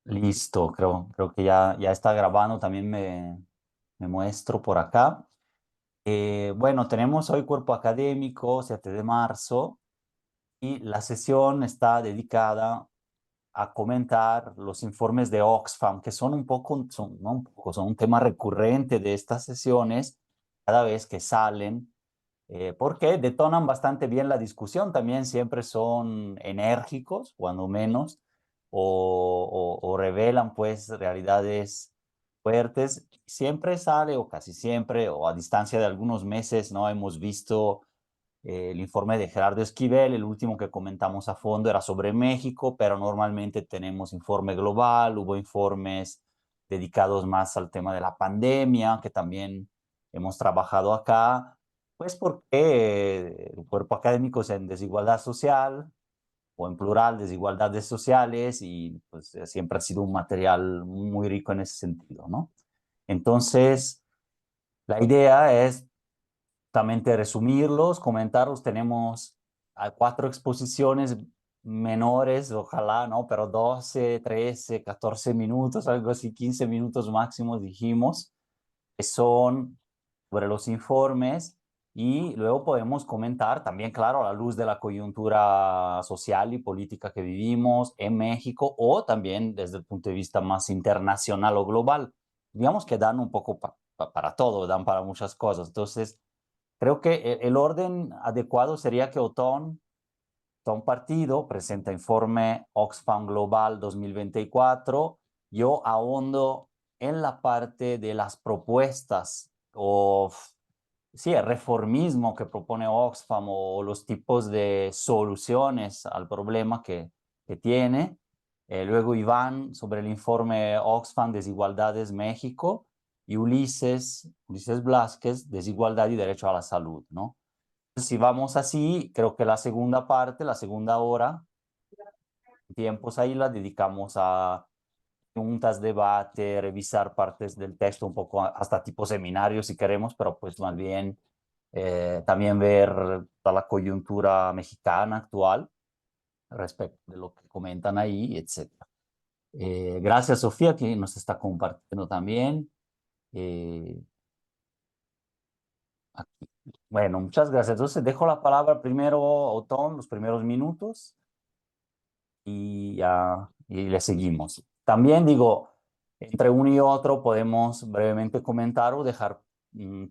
Listo, creo que ya está grabando, también me muestro por acá. Bueno, tenemos hoy cuerpo académico, 7 de marzo, y la sesión está dedicada a comentar los informes de Oxfam, que son un poco, no un poco, son un tema recurrente de estas sesiones cada vez que salen, porque detonan bastante bien la discusión, también siempre son enérgicos, cuando menos, o revelan pues realidades fuertes. Siempre sale, o casi siempre, o a distancia de algunos meses, ¿no? Hemos visto el informe de Gerardo Esquivel, el último que comentamos a fondo era sobre México, pero normalmente tenemos informe global, hubo informes dedicados más al tema de la pandemia, que también hemos trabajado acá, pues porque el cuerpo académico es en desigualdad social, o en plural, desigualdades sociales, y pues siempre ha sido un material muy rico en ese sentido, ¿no? Entonces, la idea es justamente resumirlos, comentarlos. Tenemos 4 exposiciones menores, ojalá, ¿no? Pero 12, 13, 14 minutos, algo así, 15 minutos máximo dijimos, que son sobre los informes, y luego podemos comentar también, claro, a la luz de la coyuntura social y política que vivimos en México, o también desde el punto de vista más internacional o global. Digamos que dan un poco para todo, dan para muchas cosas. Entonces, creo que el orden adecuado sería que Otón Partido presenta informe Oxfam Global 2024. Yo ahondo en la parte de las propuestas o, sí, el reformismo que propone Oxfam, o los tipos de soluciones al problema que tiene. Luego Iván sobre el informe Oxfam Desigualdades México, y Ulises Blázquez, Desigualdad y Derecho a la Salud, ¿no? Si vamos así, creo que la segunda parte, la segunda hora, tiempos ahí la dedicamos a preguntas, debate, revisar partes del texto, un poco hasta tipo seminario si queremos, pero pues más bien también ver toda la coyuntura mexicana actual respecto de lo que comentan ahí, etcétera. Gracias, Sofía, que nos está compartiendo también. Eh, Aquí. Bueno, muchas gracias. Entonces, dejo la palabra primero a Otón, los primeros minutos, y le seguimos. También digo, entre uno y otro podemos brevemente comentar o dejar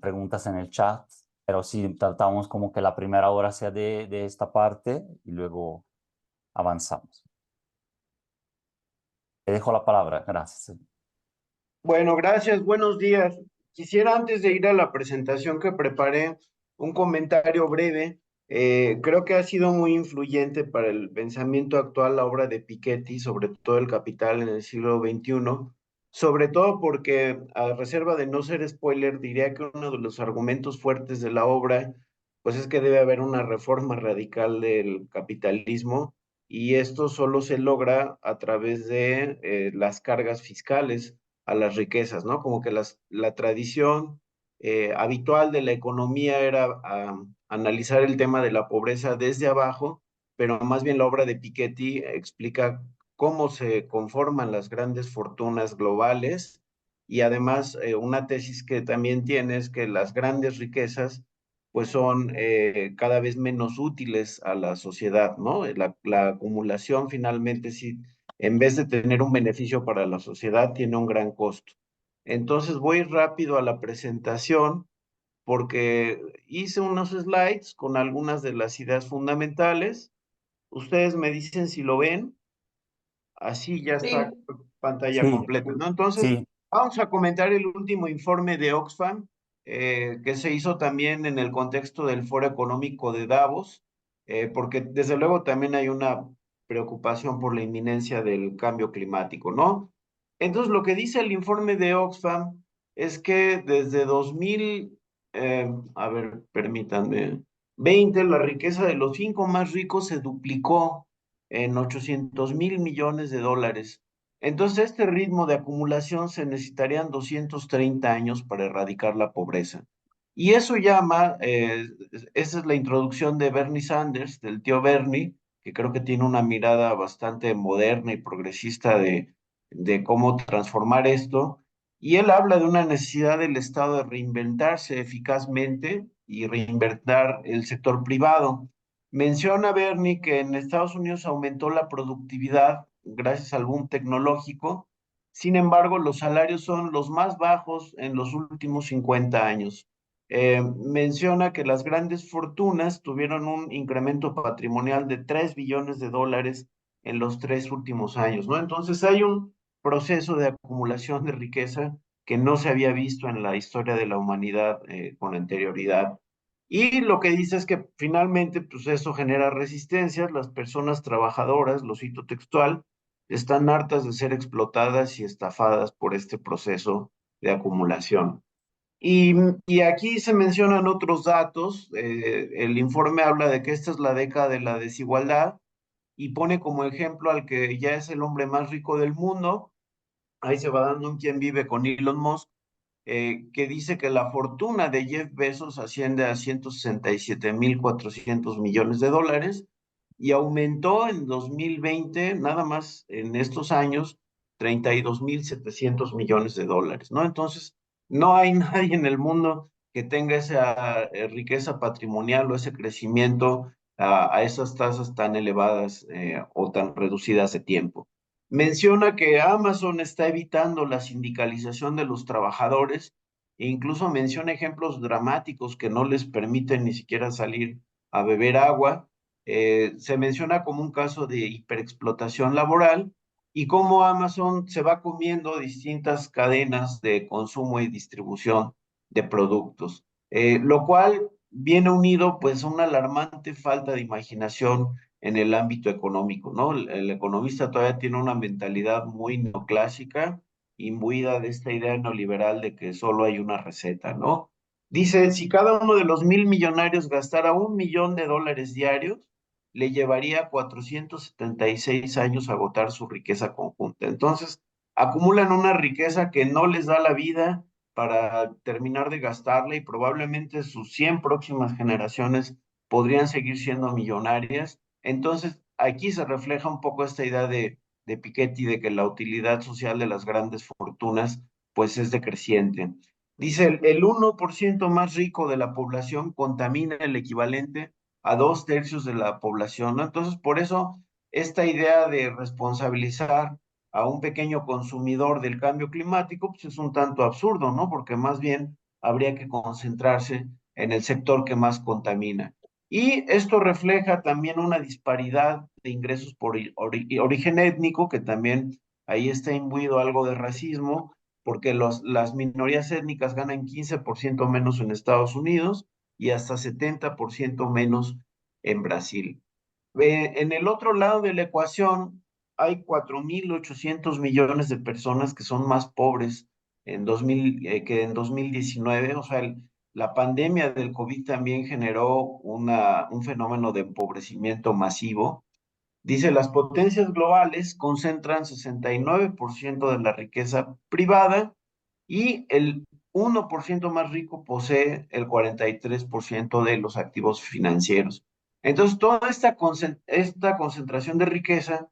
preguntas en el chat, pero sí tratamos como que la primera hora sea de esta parte y luego avanzamos. Te dejo la palabra, gracias. Bueno, gracias, buenos días. Quisiera antes de ir a la presentación que preparé, un comentario breve. Creo que ha sido muy influyente para el pensamiento actual la obra de Piketty, sobre todo el Capital en el siglo XXI, sobre todo porque, a reserva de no ser spoiler, diría que uno de los argumentos fuertes de la obra, pues es que debe haber una reforma radical del capitalismo, y esto solo se logra a través de las cargas fiscales a las riquezas, ¿no? Como que la tradición habitual de la economía era analizar el tema de la pobreza desde abajo, pero más bien la obra de Piketty explica cómo se conforman las grandes fortunas globales, y además una tesis que también tiene es que las grandes riquezas pues son cada vez menos útiles a la sociedad, ¿no? La acumulación finalmente sí, en vez de tener un beneficio para la sociedad, tiene un gran costo. Entonces voy rápido a la presentación porque hice unos slides con algunas de las ideas fundamentales. Ustedes me dicen si lo ven. Así ya está Sí, pantalla Sí, completa, ¿no? Entonces, sí, vamos a comentar el último informe de Oxfam, que se hizo también en el contexto del Foro Económico de Davos, porque desde luego también hay una preocupación por la inminencia del cambio climático, ¿no? Entonces, lo que dice el informe de Oxfam es que desde 2000, a ver, permítanme, 20, la riqueza de los 5 más ricos se duplicó en 800.000 millones de dólares. Entonces, este ritmo de acumulación se necesitarían 230 años para erradicar la pobreza. Y eso llama, esa es la introducción de Bernie Sanders, del tío Bernie, que creo que tiene una mirada bastante moderna y progresista de cómo transformar esto. Y él habla de una necesidad del Estado de reinventarse eficazmente y reinventar el sector privado. Menciona Bernie que en Estados Unidos aumentó la productividad gracias al boom tecnológico. Sin embargo, los salarios son los más bajos en los últimos 50 años. Menciona que las grandes fortunas tuvieron un incremento patrimonial de 3 billones de dólares en los 3 últimos años, ¿no? Entonces hay un proceso de acumulación de riqueza que no se había visto en la historia de la humanidad con anterioridad. Y lo que dice es que finalmente, pues eso genera resistencias, las personas trabajadoras, lo cito textual, están hartas de ser explotadas y estafadas por este proceso de acumulación. Y, y aquí se mencionan otros datos. El informe habla de que esta es la década de la desigualdad y pone como ejemplo al que ya es el hombre más rico del mundo. Ahí se va dando un quién vive con Elon Musk, que dice que la fortuna de Jeff Bezos asciende a 167.400 millones de dólares y aumentó en 2020, nada más en estos años, 32.700 millones de dólares, ¿no? Entonces, no hay nadie en el mundo que tenga esa riqueza patrimonial o ese crecimiento a esas tasas tan elevadas o tan reducidas de tiempo. Menciona que Amazon está evitando la sindicalización de los trabajadores e incluso menciona ejemplos dramáticos que no les permiten ni siquiera salir a beber agua. Se menciona como un caso de hiperexplotación laboral y cómo Amazon se va comiendo distintas cadenas de consumo y distribución de productos, lo cual viene unido pues a una alarmante falta de imaginación en el ámbito económico, ¿no? El economista todavía tiene una mentalidad muy neoclásica, imbuida de esta idea neoliberal de que solo hay una receta, ¿no? Dice, si cada uno de los 1.000 millonarios gastara 1 millón de dólares diarios, le llevaría 476 años agotar su riqueza conjunta. Entonces, acumulan una riqueza que no les da la vida para terminar de gastarla y probablemente sus 100 próximas generaciones podrían seguir siendo millonarias. Entonces, aquí se refleja un poco esta idea de Piketty de que la utilidad social de las grandes fortunas pues es decreciente. Dice, el 1% más rico de la población contamina el equivalente a 2/3 de la población, ¿no? Entonces, por eso, esta idea de responsabilizar a un pequeño consumidor del cambio climático, pues es un tanto absurdo, ¿no? Porque más bien habría que concentrarse en el sector que más contamina. Y esto refleja también una disparidad de ingresos por origen étnico, que también ahí está imbuido algo de racismo, porque las minorías étnicas ganan 15% menos en Estados Unidos y hasta 70% menos en Brasil. En el otro lado de la ecuación hay 4.800 millones de personas que son más pobres que en 2019. O sea, la pandemia del COVID también generó un fenómeno de empobrecimiento masivo. Dice, las potencias globales concentran 69% de la riqueza privada y el 1% más rico posee el 43% de los activos financieros. Entonces, toda esta concentración de riqueza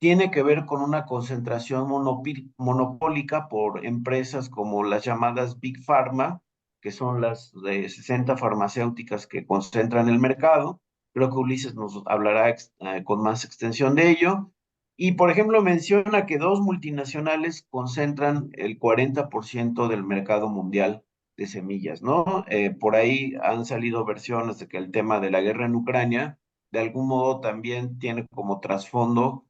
tiene que ver con una concentración monopólica por empresas como las llamadas Big Pharma, que son las de 60 farmacéuticas que concentran el mercado. Creo que Ulises nos hablará con más extensión de ello. Y, por ejemplo, menciona que dos multinacionales concentran el 40% del mercado mundial de semillas, ¿no? Por ahí han salido versiones de que el tema de la guerra en Ucrania, de algún modo también tiene como trasfondo,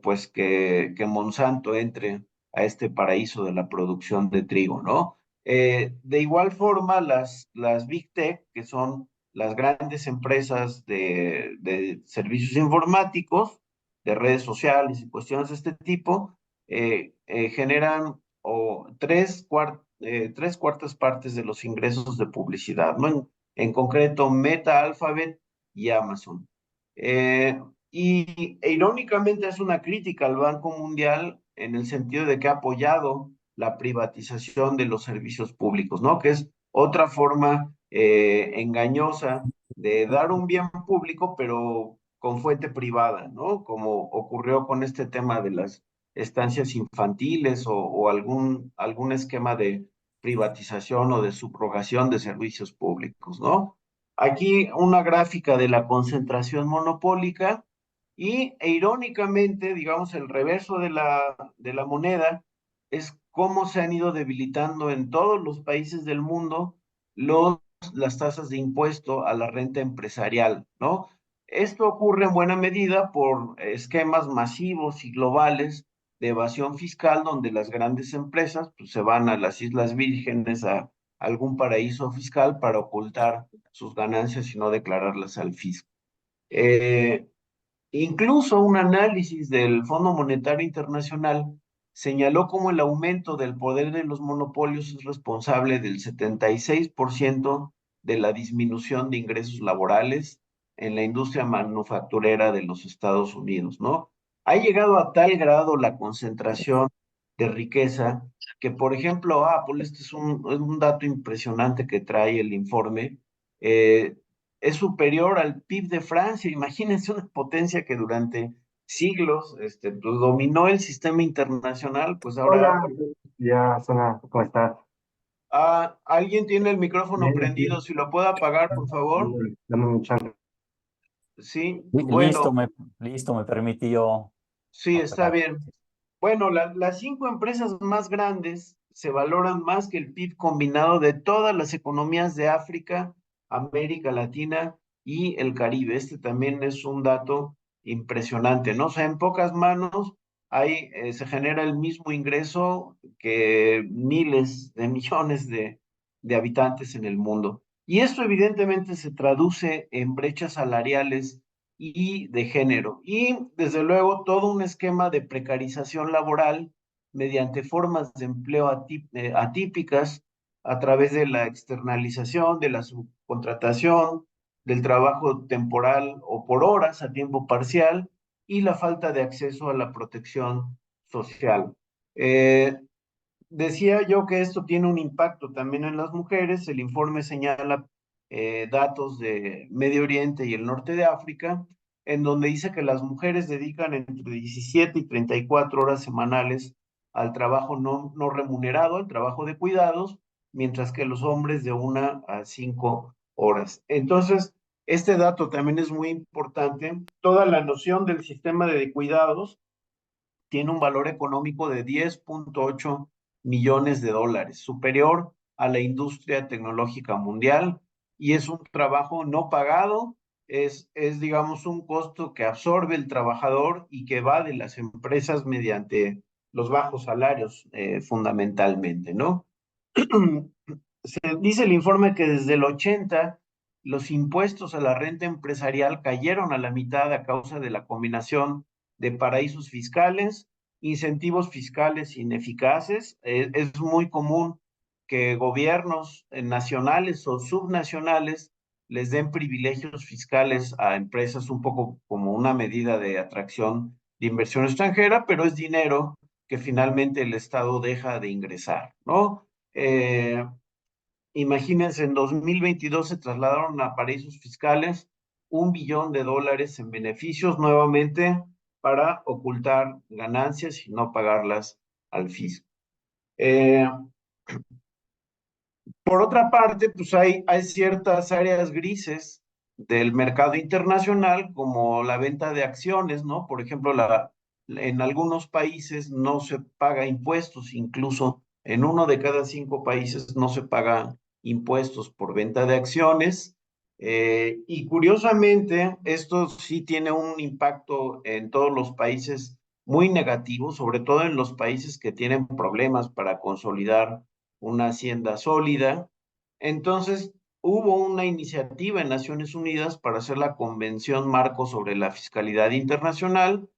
pues que Monsanto entre a este paraíso de la producción de trigo, ¿no? De igual forma, las Big Tech, que son las grandes empresas de servicios informáticos, de redes sociales y cuestiones de este tipo, generan tres cuartas partes de los ingresos de publicidad, ¿no? En concreto, Meta, Alphabet y Amazon. Irónicamente es una crítica al Banco Mundial en el sentido de que ha apoyado la privatización de los servicios públicos, ¿no? Que es otra forma engañosa de dar un bien público, pero con fuente privada, ¿no? Como ocurrió con este tema estancias infantiles o algún esquema de privatización o de subrogación de servicios públicos, ¿no? Aquí una gráfica de la concentración monopólica e irónicamente, digamos, el reverso de la moneda es cómo se han ido debilitando en todos los países del mundo los, las tasas de impuesto a la renta empresarial, ¿no? Esto ocurre en buena medida por esquemas masivos y globales de evasión fiscal, donde las grandes empresas pues, se van a las Islas Vírgenes, a algún paraíso fiscal para ocultar sus ganancias y no declararlas al fisco. Eh, Incluso un análisis del Fondo Monetario Internacional señaló cómo el aumento del poder de los monopolios es responsable del 76% de la disminución de ingresos laborales en la industria manufacturera de los Estados Unidos, ¿no? Ha llegado a tal grado la concentración de riqueza que, por ejemplo, Apple, este es un dato impresionante que trae el informe, eh, es superior al PIB de Francia. Imagínense una potencia que durante siglos pues, dominó el sistema internacional, pues ahora... Hola, ya, Sana, ¿cómo estás? Alguien tiene el micrófono Bien, prendido, aquí. si lo puede apagar, por favor. Dame un chance. Sí, Listo, bueno, me permití yo sí, está apagar. bien. Bueno, las cinco empresas más grandes se valoran más que el PIB combinado de todas las economías de África, América Latina y el Caribe. Este también es un dato impresionante, ¿no? O sea, en pocas manos se genera el mismo ingreso que miles de millones de habitantes en el mundo. Y esto evidentemente se traduce en brechas salariales y de género. Y desde luego todo un esquema de precarización laboral mediante formas de empleo atípicas a través de la externalización, de la subcontratación, del trabajo temporal o por horas a tiempo parcial y la falta de acceso a la protección social. Eh, Decía yo que esto tiene un impacto también en las mujeres. El informe señala datos de Medio Oriente y el norte de África, en donde dice que las mujeres dedican entre 17 y 34 horas semanales al trabajo no remunerado, al trabajo de cuidados, mientras que los hombres de 1 a 5 horas. Entonces, este dato también es muy importante. Toda la noción del sistema de cuidados tiene un valor económico de 10.8 millones de dólares, superior a la industria tecnológica mundial, y es un trabajo no pagado, digamos, un costo que absorbe el trabajador y que va de las empresas mediante los bajos salarios, fundamentalmente, ¿no? Se dice el informe que desde el 80 los impuestos a la renta empresarial cayeron a la mitad a causa de la combinación de paraísos fiscales, incentivos fiscales ineficaces. Es muy común que gobiernos nacionales o subnacionales les den privilegios fiscales a empresas un poco como una medida de atracción de inversión extranjera, pero es dinero que finalmente el Estado deja de ingresar, ¿no? Imagínense, en 2022 se trasladaron a paraísos fiscales 1 billón de dólares en beneficios nuevamente para ocultar ganancias y no pagarlas al fisco. Eh, por otra parte, pues hay ciertas áreas grises del mercado internacional, como la venta de acciones, ¿no? Por ejemplo, en algunos países no se paga impuestos, incluso en 1 de cada 5 países no se paga impuestos por venta de acciones. Y curiosamente, esto sí tiene un impacto en todos los países muy negativo, sobre todo en los países que tienen problemas para consolidar una hacienda sólida. Entonces, hubo una iniciativa en Naciones Unidas para hacer la Convención Marco sobre la Fiscalidad Internacional,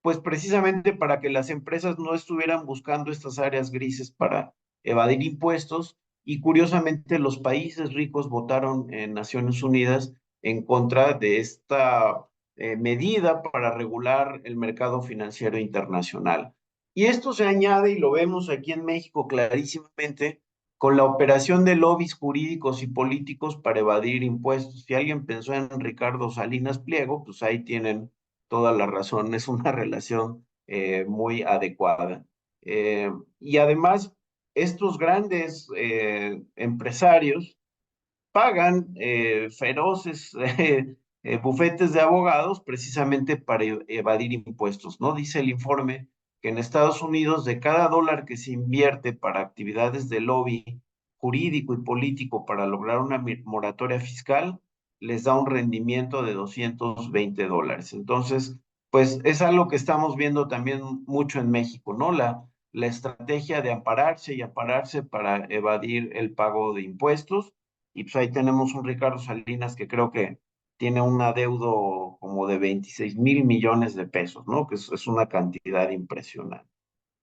pues precisamente para que las empresas no estuvieran buscando estas áreas grises para evadir impuestos. Y curiosamente, los países ricos votaron en Naciones Unidas en contra de esta medida para regular el mercado financiero internacional. Y esto se añade, y lo vemos aquí en México clarísimamente, con la operación de lobbies jurídicos y políticos para evadir impuestos. Si alguien pensó en Ricardo Salinas Pliego, pues ahí tienen toda la razón. Es una relación muy adecuada. Y además, estos grandes empresarios pagan feroces bufetes de abogados precisamente para evadir impuestos, ¿no? Dice el informe que en Estados Unidos de cada dólar que se invierte para actividades de lobby jurídico y político para lograr una moratoria fiscal, les da un rendimiento de $220. Entonces, pues es algo que estamos viendo también mucho en México, ¿no? La estrategia de ampararse y ampararse para evadir el pago de impuestos. Y pues ahí tenemos un Ricardo Salinas que creo que tiene un adeudo como de 26,000 millones de pesos, ¿no? Que es una cantidad impresionante.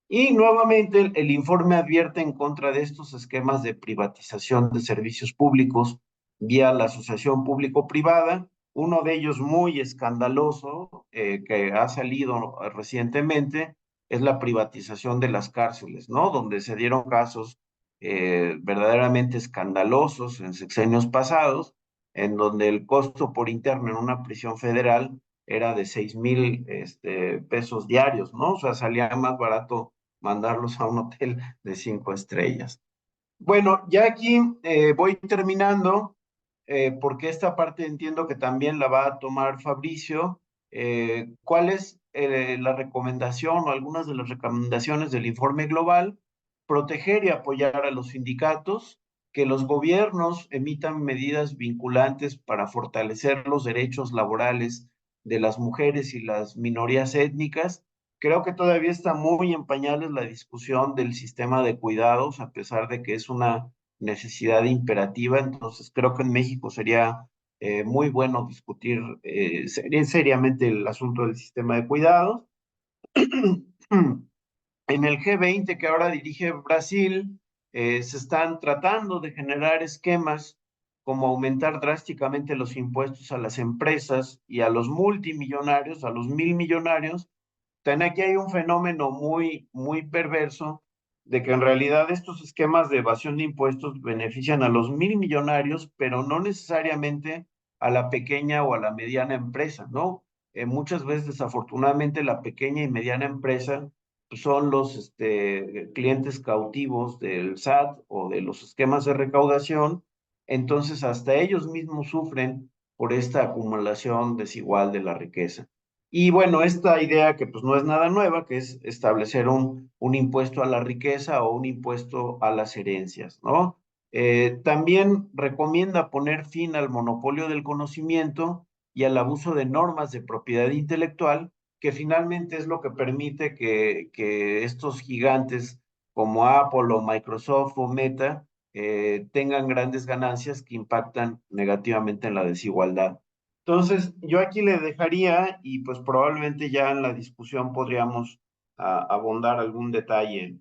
Y nuevamente el informe advierte en contra de estos esquemas de privatización de servicios públicos vía la asociación público-privada. Uno de ellos muy escandaloso que ha salido recientemente es la privatización de las cárceles, ¿no? Donde se dieron casos verdaderamente escandalosos en sexenios pasados, en donde el costo por interno en una prisión federal era de 6,000 pesos diarios, ¿no? O sea, salía más barato mandarlos a un hotel de 5 estrellas. Bueno, ya aquí voy terminando, porque esta parte entiendo que también la va a tomar Fabricio. ¿Cuál es la recomendación o algunas de las recomendaciones del informe global? Proteger y apoyar a los sindicatos, que los gobiernos emitan medidas vinculantes para fortalecer los derechos laborales de las mujeres y las minorías étnicas. Creo que todavía está muy en pañales la discusión del sistema de cuidados, a pesar de que es una necesidad imperativa. Entonces, creo que en México sería muy bueno discutir seriamente el asunto del sistema de cuidados. En el G20 que ahora dirige Brasil, se están tratando de generar esquemas como aumentar drásticamente los impuestos a las empresas y a los multimillonarios, a los milmillonarios. También aquí hay un fenómeno muy perverso de que en realidad estos esquemas de evasión de impuestos benefician a los milmillonarios, pero no necesariamente a la pequeña o a la mediana empresa, ¿no? Muchas veces, desafortunadamente, la pequeña y mediana empresa pues, son los clientes cautivos del SAT o de los esquemas de recaudación, entonces hasta ellos mismos sufren por esta acumulación desigual de la riqueza. Y bueno, esta idea que pues no es nada nueva, que es establecer un impuesto a la riqueza o un impuesto a las herencias, ¿no? También recomienda poner fin al monopolio del conocimiento y al abuso de normas de propiedad intelectual, que finalmente es lo que permite que estos gigantes como Apple o Microsoft o Meta tengan grandes ganancias que impactan negativamente en la desigualdad. Entonces, yo aquí le dejaría y pues probablemente ya en la discusión podríamos abondar algún detalle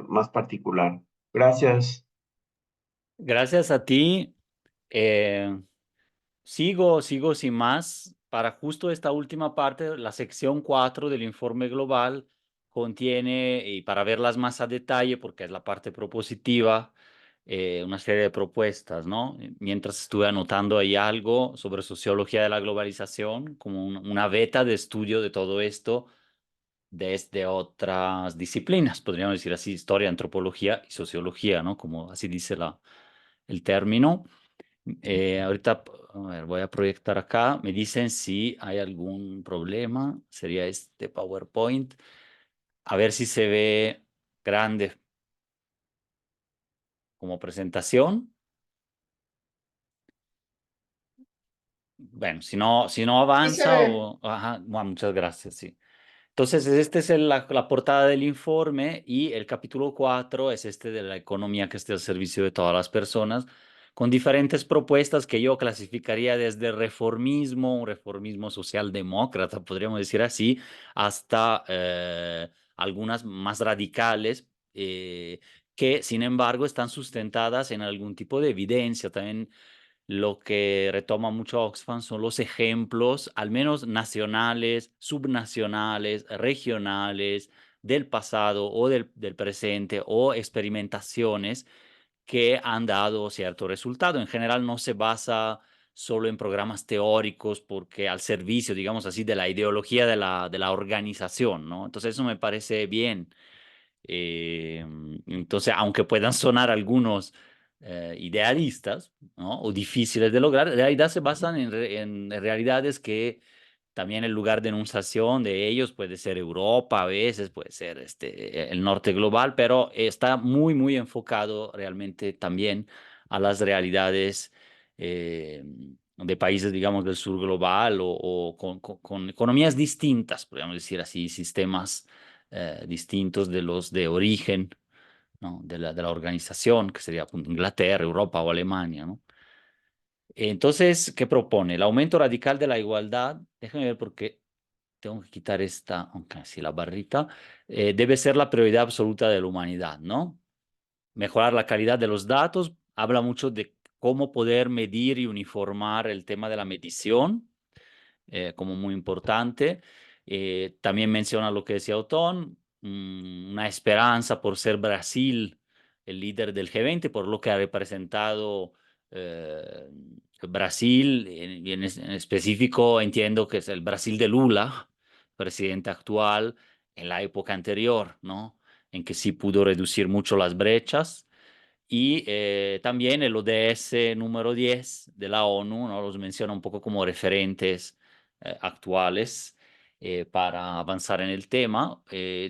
más particular. Gracias. Gracias a ti. Eh, sigo sin más. Para justo esta última parte, la sección 4 del informe global contiene, y para verlas más a detalle, porque es la parte propositiva, una serie de propuestas, ¿no? Mientras estuve anotando ahí algo sobre sociología de la globalización, como una beta de estudio de todo esto desde otras disciplinas, podríamos decir así, historia, antropología y sociología, ¿no? Como así dice el término. Ahorita, a ver, voy a proyectar acá. Me dicen si hay algún problema. Sería este PowerPoint. A ver si se ve grande como presentación. Bueno, si no Sí se avanza ve. o... Ajá, bueno, muchas gracias, sí. Entonces, este es la portada del informe y el capítulo 4 es este de la economía que esté al servicio de todas las personas, con diferentes propuestas que yo clasificaría desde reformismo, un reformismo socialdemócrata, podríamos decir así, hasta algunas más radicales, que sin embargo están sustentadas en algún tipo de evidencia. También lo que retoma mucho Oxfam son los ejemplos, al menos nacionales, subnacionales, regionales, del pasado o del presente, o experimentaciones que han dado cierto resultado. En general no se basa solo en programas teóricos, porque al servicio, digamos así, de la ideología de la organización, ¿no? Entonces eso me parece bien. Entonces, aunque puedan sonar algunos idealistas, ¿no? O difíciles de lograr, en realidad se basan en realidades que también el lugar de enunciación de ellos puede ser Europa, a veces puede ser el norte global, pero está muy, muy enfocado realmente también a las realidades eh, de países, digamos, del sur global o con economías distintas, podríamos decir así, sistemas distintos de los de origen, ¿no? De la organización, que sería punto, Inglaterra, Europa o Alemania, ¿no? Entonces, ¿qué propone? El aumento radical de la igualdad, déjame ver porque tengo que quitar esta, aunque sí, la barrita, debe ser la prioridad absoluta de la humanidad, ¿no? Mejorar la calidad de los datos, habla mucho de cómo poder medir y uniformar el tema de la medición, como muy importante. También menciona lo que decía Otón, una esperanza por ser Brasil el líder del G20, por lo que ha representado eh, Brasil, y en específico entiendo que es el Brasil de Lula, presidente actual, en la época anterior, ¿no? En que sí pudo reducir mucho las brechas. Y también el ODS número 10 de la ONU, ¿no? Los menciona un poco como referentes actuales para avanzar en el tema,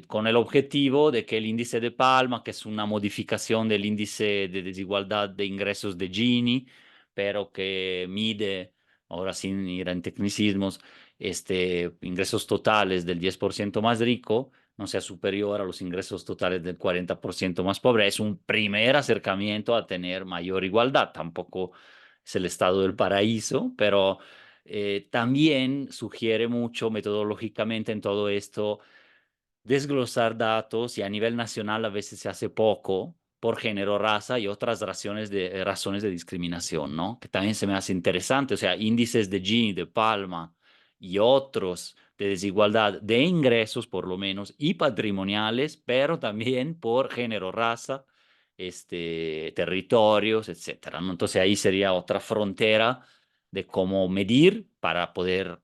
con el objetivo de que el índice de Palma, que es una modificación del índice de desigualdad de ingresos de Gini, pero que mide, ahora sin ir en tecnicismos, ingresos totales del 10% más rico, no sea superior a los ingresos totales del 40% más pobre. Es un primer acercamiento a tener mayor igualdad. Tampoco es el estado del paraíso, pero también sugiere mucho metodológicamente en todo esto desglosar datos y a nivel nacional a veces se hace poco por género, raza y otras razones de discriminación, ¿no? Que también se me hace interesante, o sea, índices de Gini, de Palma y otros de desigualdad de ingresos por lo menos y patrimoniales, pero también por género, raza, territorios, etcétera, ¿no? Entonces ahí sería otra frontera de cómo medir para poder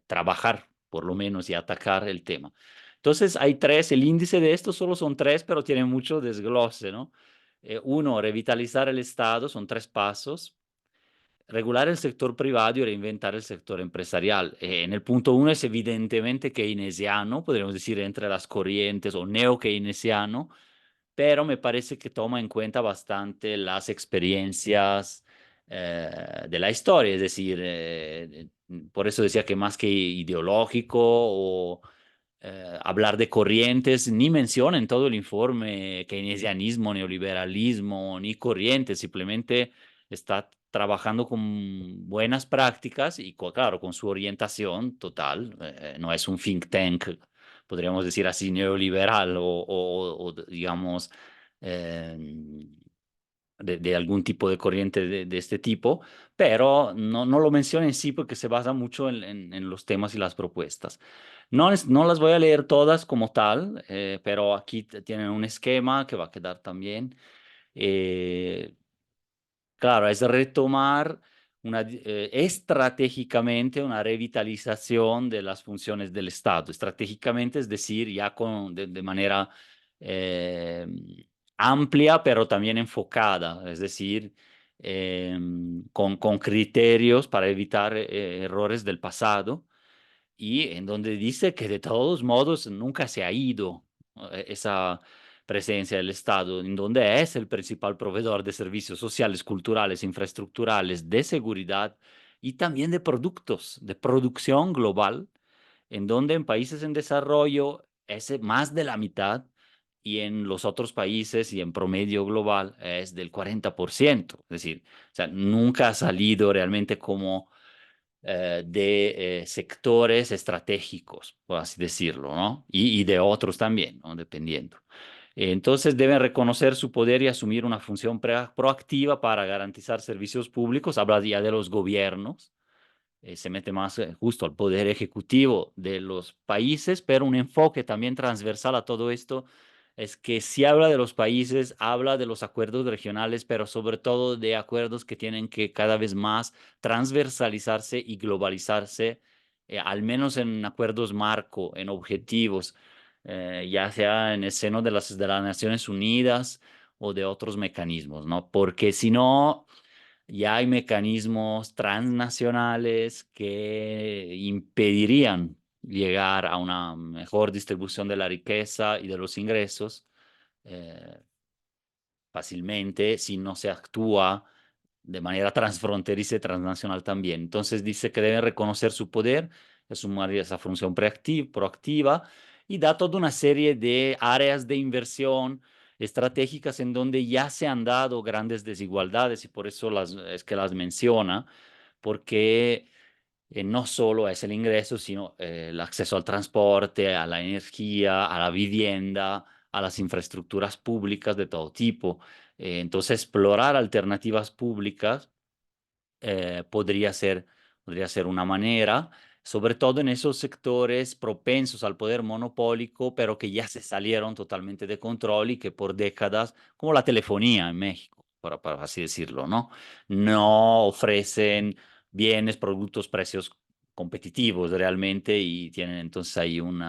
trabajar por lo menos y atacar el tema. Entonces hay tres, el índice de estos solo son tres, pero tiene mucho desglose, ¿no? Uno, revitalizar el Estado, son tres pasos. Regular el sector privado y reinventar el sector empresarial. En el punto uno es evidentemente keynesiano, podríamos decir entre las corrientes o neo-keynesiano, pero me parece que toma en cuenta bastante las experiencias de la historia, es decir, por eso decía que más que ideológico o hablar de corrientes, ni menciona en todo el informe keynesianismo, neoliberalismo, ni corrientes, simplemente está trabajando con buenas prácticas y, claro, con su orientación total. No es un think tank, podríamos decir así, neoliberal o, digamos, eh, de algún tipo de corriente de este tipo, pero no lo menciona en sí porque se basa mucho en los temas y las propuestas. No las voy a leer todas como tal, pero aquí tienen un esquema que va a quedar también. Eh, Claro, es retomar estratégicamente una revitalización de las funciones del Estado. Estratégicamente, es decir, ya de manera eh, amplia, pero también enfocada, es decir, con criterios para evitar errores del pasado y en donde dice que de todos modos nunca se ha ido esa presencia del Estado, en donde es el principal proveedor de servicios sociales, culturales, infraestructurales, de seguridad y también de productos, de producción global, en donde en países en desarrollo es más de la mitad y en los otros países y en promedio global es del 40%. Es decir, o sea, nunca ha salido realmente como de sectores estratégicos, por así decirlo, ¿no? Y de otros también, ¿no? Dependiendo. Entonces deben reconocer su poder y asumir una función proactiva para garantizar servicios públicos. Habla ya de los gobiernos, se mete más justo al poder ejecutivo de los países, pero un enfoque también transversal a todo esto es que si habla de los países, habla de los acuerdos regionales, pero sobre todo de acuerdos que tienen que cada vez más transversalizarse y globalizarse, al menos en acuerdos marco, en objetivos, ya sea en el seno de las Naciones Unidas o de otros mecanismos, ¿no? Porque si no, ya hay mecanismos transnacionales que impedirían llegar a una mejor distribución de la riqueza y de los ingresos eh, fácilmente si no se actúa de manera transfronteriza y transnacional también. Entonces dice que deben reconocer su poder, asumir esa función proactiva y da toda una serie de áreas de inversión estratégicas en donde ya se han dado grandes desigualdades y por eso es que las menciona, porque no solo es el ingreso, sino el acceso al transporte, a la energía, a la vivienda, a las infraestructuras públicas de todo tipo. Entonces, explorar alternativas públicas podría ser una manera, sobre todo en esos sectores propensos al poder monopólico, pero que ya se salieron totalmente de control y que por décadas, como la telefonía en México, para así decirlo, ¿no? No ofrecen bienes, productos, precios competitivos realmente y tienen entonces ahí un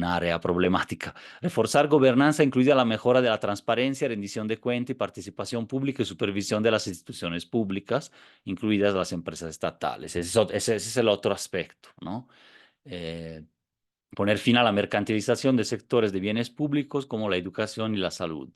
área problemática. Reforzar gobernanza incluida la mejora de la transparencia, rendición de cuentas y participación pública y supervisión de las instituciones públicas, incluidas las empresas estatales. Ese es el otro aspecto, ¿no? Eh, Poner fin a la mercantilización de sectores de bienes públicos como la educación y la salud.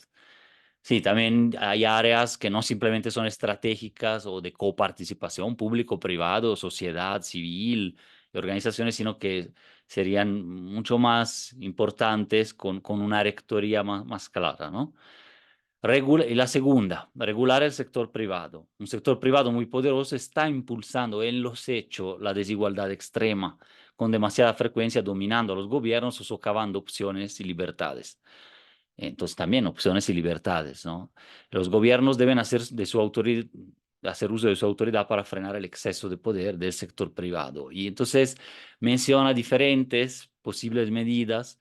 Sí, también hay áreas que no simplemente son estratégicas o de coparticipación público-privado, sociedad civil y organizaciones, sino que serían mucho más importantes con una rectoría más clara, ¿no? Y la segunda, regular el sector privado. Un sector privado muy poderoso está impulsando en los hechos la desigualdad extrema, con demasiada frecuencia dominando a los gobiernos o socavando opciones y libertades. Entonces también opciones y libertades, ¿no? Los gobiernos deben hacer uso de su autoridad para frenar el exceso de poder del sector privado. Y entonces menciona diferentes posibles medidas: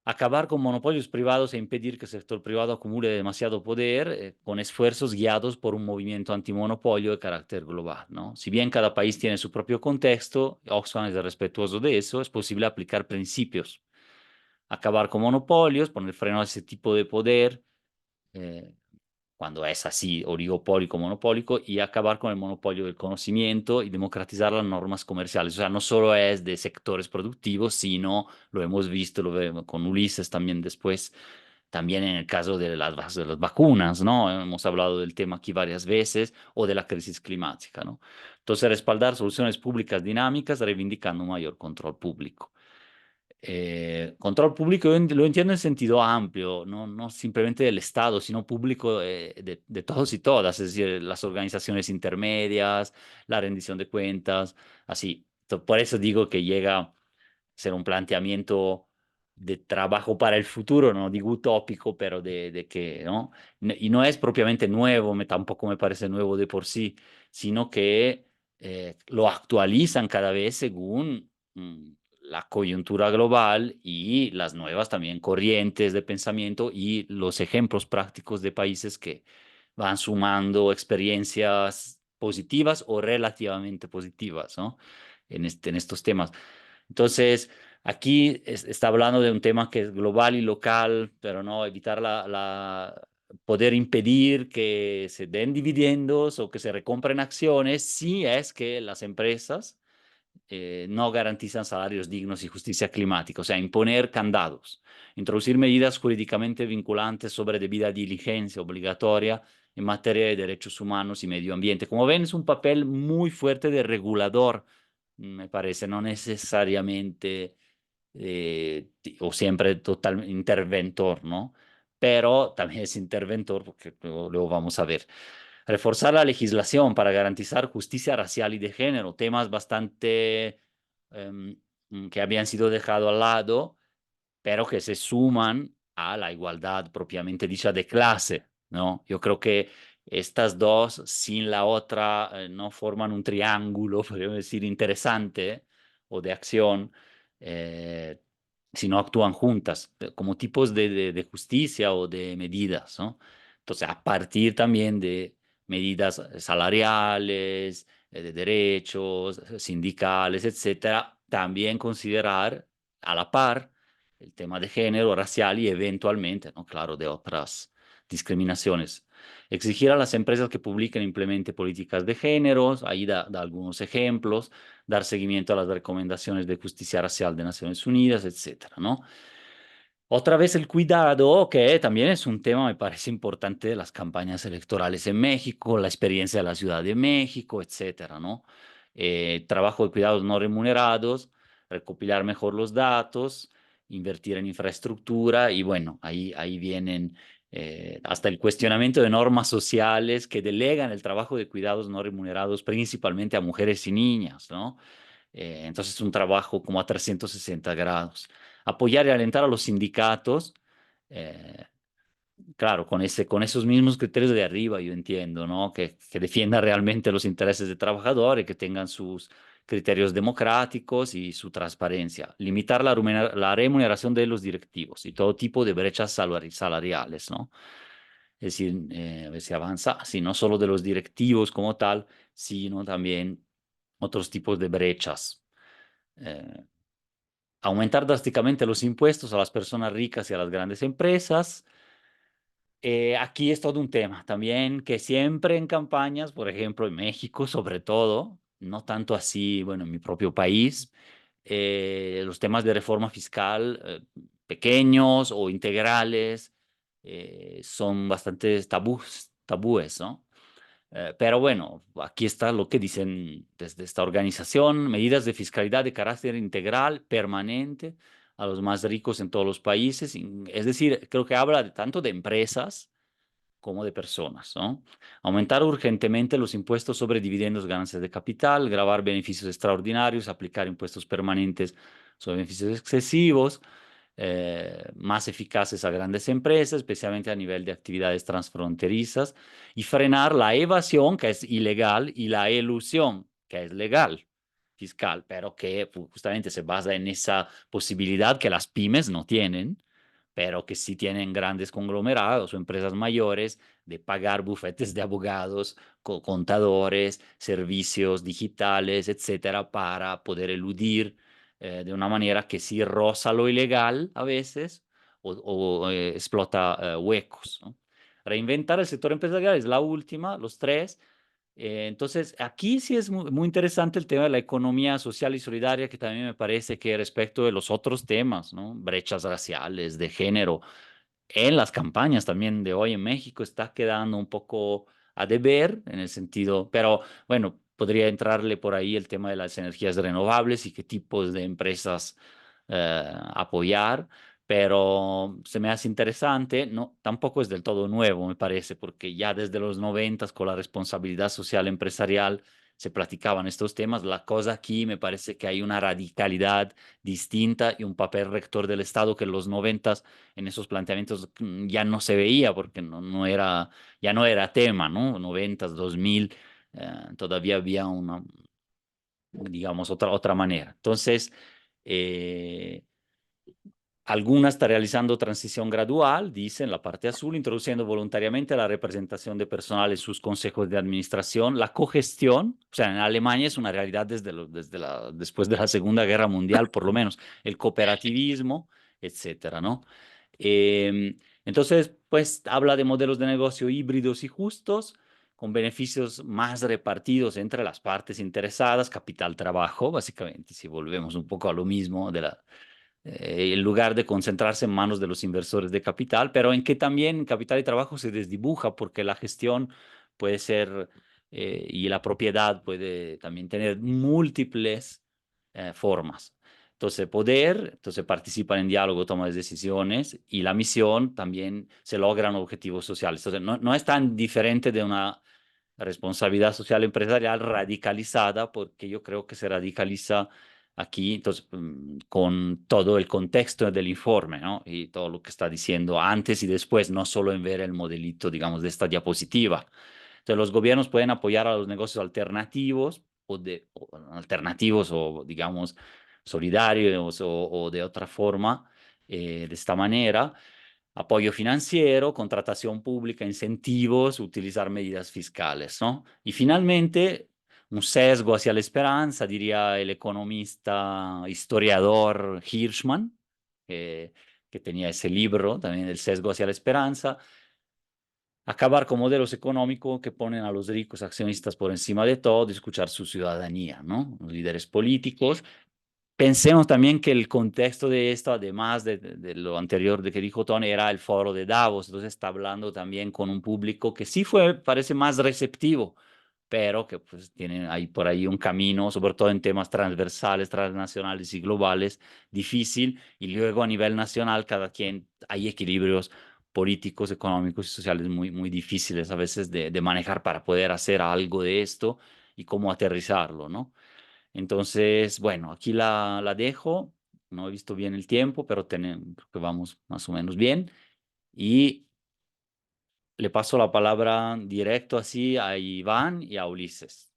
acabar con monopolios privados e impedir que el sector privado acumule demasiado poder, con esfuerzos guiados por un movimiento antimonopolio de carácter global, ¿no? Si bien cada país tiene su propio contexto, Oxfam es respetuoso de eso, es posible aplicar principios: acabar con monopolios, poner freno a ese tipo de poder, eh, cuando es así, oligopólico, monopólico, y acabar con el monopolio del conocimiento y democratizar las normas comerciales. O sea, no solo es de sectores productivos, sino, lo hemos visto, lo vemos con Ulises también después, también en el caso de las vacunas, ¿no? Hemos hablado del tema aquí varias veces, o de la crisis climática, ¿no? Entonces, respaldar soluciones públicas dinámicas, reivindicando un mayor control público. Control público lo entiendo en sentido amplio, no simplemente del Estado, sino público de todos y todas, es decir, las organizaciones intermedias, la rendición de cuentas, así. Por eso digo que llega a ser un planteamiento de trabajo para el futuro, no digo utópico, pero de que, ¿no? Y no es propiamente nuevo, tampoco me parece nuevo de por sí, sino que lo actualizan cada vez según la coyuntura global y las nuevas también corrientes de pensamiento y los ejemplos prácticos de países que van sumando experiencias positivas o relativamente positivas, ¿no? En estos temas. Entonces, aquí está hablando de un tema que es global y local, pero no evitar poder impedir que se den dividendos o que se recompren acciones si es que las empresas no garantizan salarios dignos y justicia climática, o sea, imponer candados, introducir medidas jurídicamente vinculantes sobre debida diligencia obligatoria en materia de derechos humanos y medio ambiente. Como ven, es un papel muy fuerte de regulador, me parece, no necesariamente o siempre total interventor, ¿no? Pero también es interventor, porque luego vamos a ver. Reforzar la legislación para garantizar justicia racial y de género, temas bastante que habían sido dejados al lado, pero que se suman a la igualdad propiamente dicha de clase, ¿no? Yo creo que estas dos, sin la otra, no forman un triángulo, podríamos decir, interesante o de acción. eh, si no actúan juntas, como tipos de justicia o de medidas, ¿no? Entonces, a partir también de medidas salariales, de derechos, sindicales, etcétera, también considerar a la par el tema de género, racial y eventualmente, ¿no? Claro, de otras discriminaciones. Exigir a las empresas que publiquen e implementen políticas de género, ahí da algunos ejemplos, dar seguimiento a las recomendaciones de justicia racial de Naciones Unidas, etcétera, ¿no? Otra vez el cuidado, que también es un tema, me parece importante, de las campañas electorales en México, la experiencia de la Ciudad de México, etcétera, ¿no? Trabajo de cuidados no remunerados, recopilar mejor los datos, invertir en infraestructura y bueno, ahí vienen hasta el cuestionamiento de normas sociales que delegan el trabajo de cuidados no remunerados principalmente a mujeres y niñas, ¿no? Entonces es un trabajo como a 360 grados. Apoyar y alentar a los sindicatos, eh, claro, con esos mismos criterios de arriba, yo entiendo, ¿no? Que defiendan realmente los intereses del trabajador y que tengan sus criterios democráticos y su transparencia. Limitar la remuneración de los directivos y todo tipo de brechas salariales, ¿no? Es decir, a ver si avanza, así no solo de los directivos como tal, sino también otros tipos de brechas. Eh, Aumentar drásticamente los impuestos a las personas ricas y a las grandes empresas. Aquí es todo un tema también que siempre en campañas, por ejemplo en México sobre todo, no tanto así, bueno, en mi propio país, los temas de reforma fiscal pequeños o integrales son bastante tabúes, ¿no? Pero bueno, aquí está lo que dicen desde esta organización, medidas de fiscalidad de carácter integral, permanente, a los más ricos en todos los países. Es decir, creo que habla tanto de empresas como de personas, ¿no? Aumentar urgentemente los impuestos sobre dividendos, ganancias de capital, gravar beneficios extraordinarios, aplicar impuestos permanentes sobre beneficios excesivos, más eficaces a grandes empresas, especialmente a nivel de actividades transfronterizas, y frenar la evasión, que es ilegal, y la elusión, que es legal, fiscal, pero que justamente se basa en esa posibilidad que las pymes no tienen, pero que sí tienen grandes conglomerados o empresas mayores de pagar bufetes de abogados, contadores, servicios digitales, etcétera, para poder eludir de una manera que sí roza lo ilegal a veces o explota huecos, ¿no? Reinventar el sector empresarial es la última, los tres. Entonces, aquí sí es muy interesante el tema de la economía social y solidaria, que también me parece que respecto de los otros temas, ¿no? Brechas raciales, de género, en las campañas también de hoy en México está quedando un poco a deber en el sentido, pero bueno, podría entrarle por ahí el tema de las energías renovables y qué tipos de empresas apoyar, pero se me hace interesante, no, tampoco es del todo nuevo, me parece, porque ya desde los 90 con la responsabilidad social empresarial se platicaban estos temas. La cosa aquí me parece que hay una radicalidad distinta y un papel rector del Estado que en los 90 en esos planteamientos ya no se veía porque no era, ya no era tema, ¿no? 90, 2000, todavía había una, digamos, otra manera. Entonces, eh, alguna está realizando transición gradual, dice en la parte azul, introduciendo voluntariamente la representación de personal en sus consejos de administración, la cogestión, o sea, en Alemania es una realidad después de la Segunda Guerra Mundial, por lo menos, el cooperativismo, etcétera, ¿no? Entonces, pues habla de modelos de negocio híbridos y justos, con beneficios más repartidos entre las partes interesadas, capital-trabajo, básicamente, si volvemos un poco a lo mismo en lugar de concentrarse en manos de los inversores de capital, pero en que también capital y trabajo se desdibuja porque la gestión puede ser y la propiedad puede también tener múltiples formas. Entonces, poder, entonces participan en diálogo, toman decisiones y la misión también se logran objetivos sociales. Entonces, no es tan diferente de una responsabilidad social empresarial radicalizada, porque yo creo que se radicaliza aquí, entonces, con todo el contexto del informe, ¿no? Y todo lo que está diciendo antes y después, no solo en ver el modelito, digamos, de esta diapositiva. Entonces, los gobiernos pueden apoyar a los negocios alternativos o, alternativos o, digamos, solidarios o de otra forma, de esta manera. Apoyo financiero, contratación pública, incentivos, utilizar medidas fiscales, ¿no? Y finalmente, un sesgo hacia la esperanza, diría el economista, historiador Hirschman, que tenía ese libro también, El sesgo hacia la esperanza. Acabar con modelos económicos que ponen a los ricos accionistas por encima de todo y escuchar su ciudadanía, ¿no? Los líderes políticos. Pensemos también que el contexto de esto, además de lo anterior de que dijo Tony, era el foro de Davos, entonces está hablando también con un público que sí fue, parece más receptivo, pero que pues tiene ahí por ahí un camino, sobre todo en temas transversales, transnacionales y globales, difícil, y luego a nivel nacional cada quien hay equilibrios políticos, económicos y sociales muy, muy difíciles a veces de manejar para poder hacer algo de esto y cómo aterrizarlo, ¿no? Entonces, bueno, aquí la dejo. No he visto bien el tiempo, pero creo que vamos más o menos bien. Y le paso la palabra directo así a Iván y a Ulises.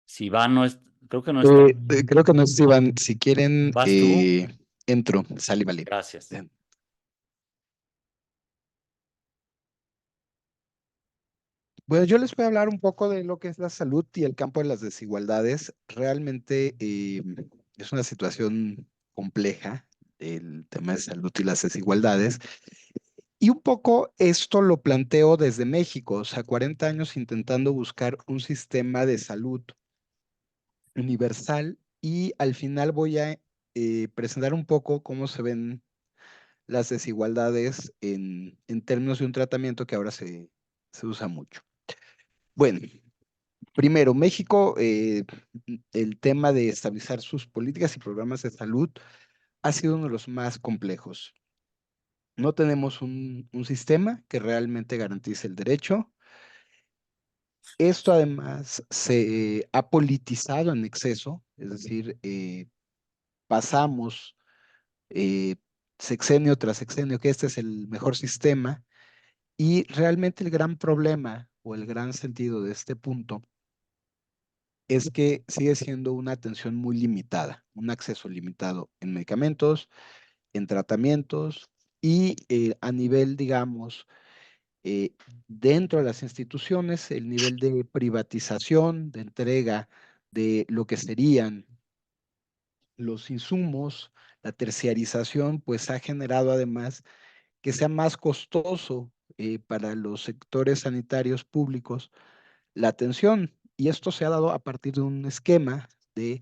Si Iván no es, creo que no está. Creo que no sé si van, si quieren, ¿Vas tú? entro, sale, vale. Gracias. Bueno, yo les voy a hablar un poco de lo que es la salud y el campo de las desigualdades. Realmente es una situación compleja, el tema de salud y las desigualdades. Y un poco esto lo planteo desde México, o sea, 40 años intentando buscar un sistema de salud universal y al final voy a presentar un poco cómo se ven las desigualdades en términos de un tratamiento que ahora se usa mucho. Bueno, primero, México, el tema de estabilizar sus políticas y programas de salud ha sido uno de los más complejos. No tenemos un sistema que realmente garantice el derecho. Esto además se ha politizado en exceso, es decir, pasamos eh, sexenio tras sexenio que este es el mejor sistema. Y realmente el gran problema o el gran sentido de este punto es que sigue siendo una atención muy limitada, un acceso limitado en medicamentos, en tratamientos y a nivel, digamos, eh, dentro de las instituciones, el nivel de privatización, de entrega de lo que serían los insumos, la terciarización, pues ha generado además que sea más costoso para los sectores sanitarios públicos la atención. Y esto se ha dado a partir de un esquema de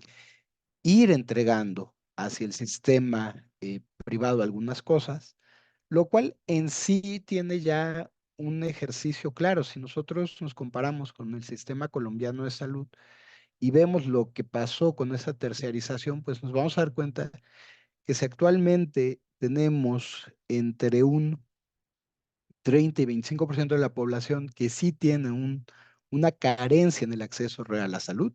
ir entregando hacia el sistema privado algunas cosas, lo cual en sí tiene ya un ejercicio claro. Si nosotros nos comparamos con el sistema colombiano de salud y vemos lo que pasó con esa terciarización, pues nos vamos a dar cuenta que si actualmente tenemos entre un 30 y 25% de la población que sí tiene una carencia en el acceso real a la salud.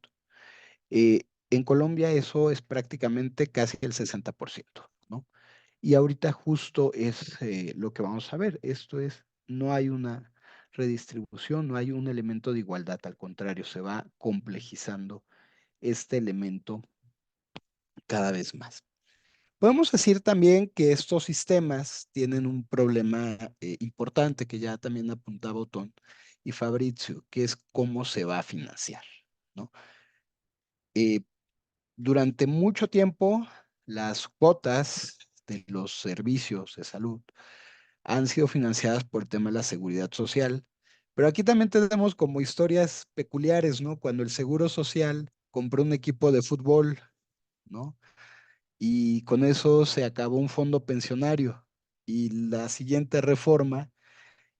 En Colombia eso es prácticamente casi el 60%, ¿no? Y ahorita justo es lo que vamos a ver. Esto es, no hay una redistribución, no hay un elemento de igualdad, al contrario, se va complejizando este elemento cada vez más. Podemos decir también que estos sistemas tienen un problema importante que ya también apuntaba Otón y Fabrizio, que es cómo se va a financiar, ¿no? Eh, durante mucho tiempo, las cuotas de los servicios de salud han sido financiadas por el tema de la seguridad social, pero aquí también tenemos como historias peculiares, ¿no? Cuando el Seguro Social compró un equipo de fútbol, ¿no? Y con eso se acabó un fondo pensionario. Y la siguiente reforma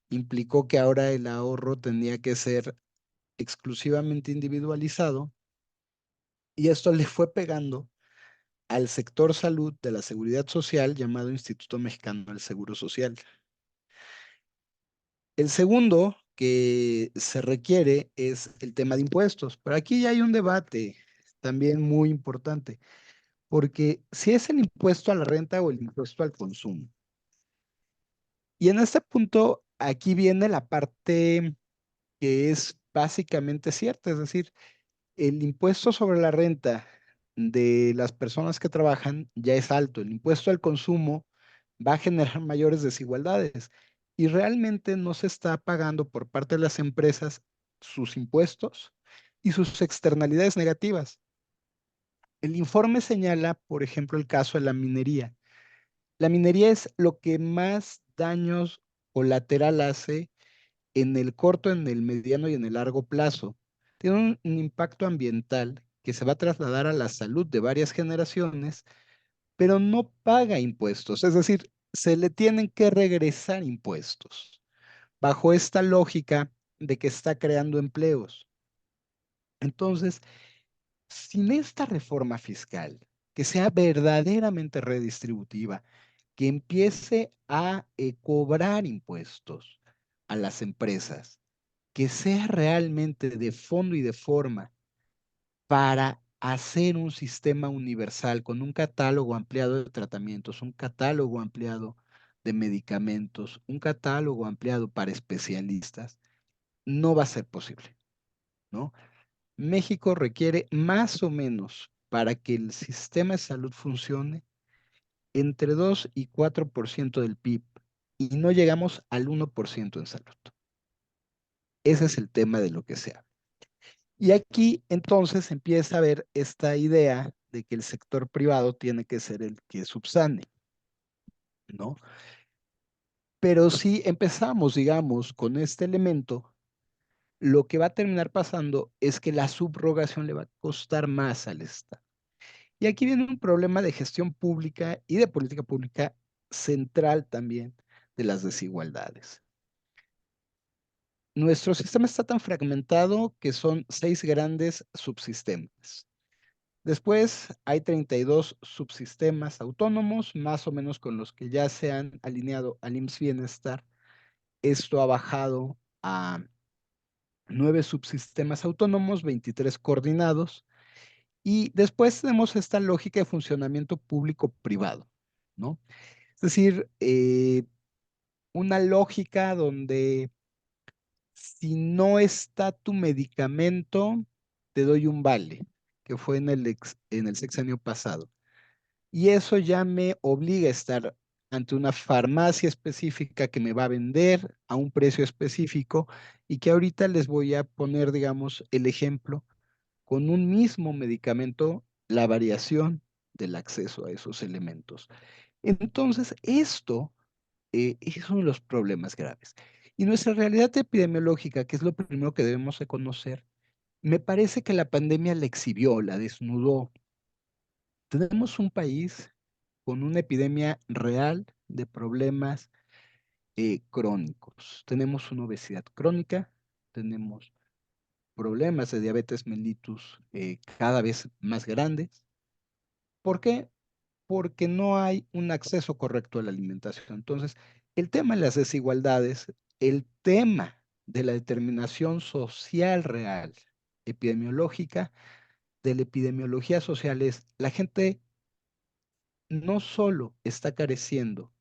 implicó que ahora el ahorro tenía que ser exclusivamente individualizado y esto le fue pegando al sector salud de la seguridad social llamado Instituto Mexicano del Seguro Social. El segundo que se requiere es el tema de impuestos, pero aquí ya hay un debate también muy importante, porque si es el impuesto a la renta o el impuesto al consumo. Y en este punto, aquí viene la parte que es básicamente cierta, es decir, el impuesto sobre la renta de las personas que trabajan ya es alto. El impuesto al consumo va a generar mayores desigualdades y realmente no se está pagando por parte de las empresas sus impuestos y sus externalidades negativas. El informe señala, por ejemplo, el caso de la minería. La minería es lo que más daños colateral hace en el corto, en el mediano y en el largo plazo. Tiene un impacto ambiental que se va a trasladar a la salud de varias generaciones, pero no paga impuestos. Es decir, se le tienen que regresar impuestos bajo esta lógica de que está creando empleos. Entonces, sin esta reforma fiscal que sea verdaderamente redistributiva, que empiece a cobrar impuestos a las empresas, que sea realmente de fondo y de forma para hacer un sistema universal con un catálogo ampliado de tratamientos, un catálogo ampliado de medicamentos, un catálogo ampliado para especialistas, no va a ser posible, ¿no? México requiere más o menos para que el sistema de salud funcione entre 2 y 4% del PIB y no llegamos al 1% en salud. Ese es el tema de lo que se habla. Y aquí entonces empieza a haber esta idea de que el sector privado tiene que ser el que subsane, ¿no? Pero si empezamos, digamos, con este elemento, lo que va a terminar pasando es que la subrogación le va a costar más al Estado. Y aquí viene un problema de gestión pública y de política pública central también de las desigualdades. Nuestro sistema está tan fragmentado que son 6 grandes subsistemas. Después hay 32 subsistemas autónomos, más o menos con los que ya se han alineado al IMSS Bienestar. Esto ha bajado a 9 subsistemas autónomos, 23 coordinados. Y después tenemos esta lógica de funcionamiento público-privado, ¿no? Es decir, una lógica donde si no está tu medicamento, te doy un vale, que fue en el sexenio pasado. Y eso ya me obliga a estar ante una farmacia específica que me va a vender a un precio específico y que ahorita les voy a poner, digamos, el ejemplo con un mismo medicamento, la variación del acceso a esos elementos. Entonces, esto es uno de los problemas graves. Y nuestra realidad epidemiológica, que es lo primero que debemos de conocer, me parece que la pandemia la exhibió, la desnudó. Tenemos un país con una epidemia real de problemas crónicos. Tenemos una obesidad crónica, tenemos problemas de diabetes mellitus cada vez más grandes. ¿Por qué? Porque no hay un acceso correcto a la alimentación. Entonces, el tema de las desigualdades, el tema de la determinación social real, epidemiológica, de la epidemiología social es, la gente no solo está careciendo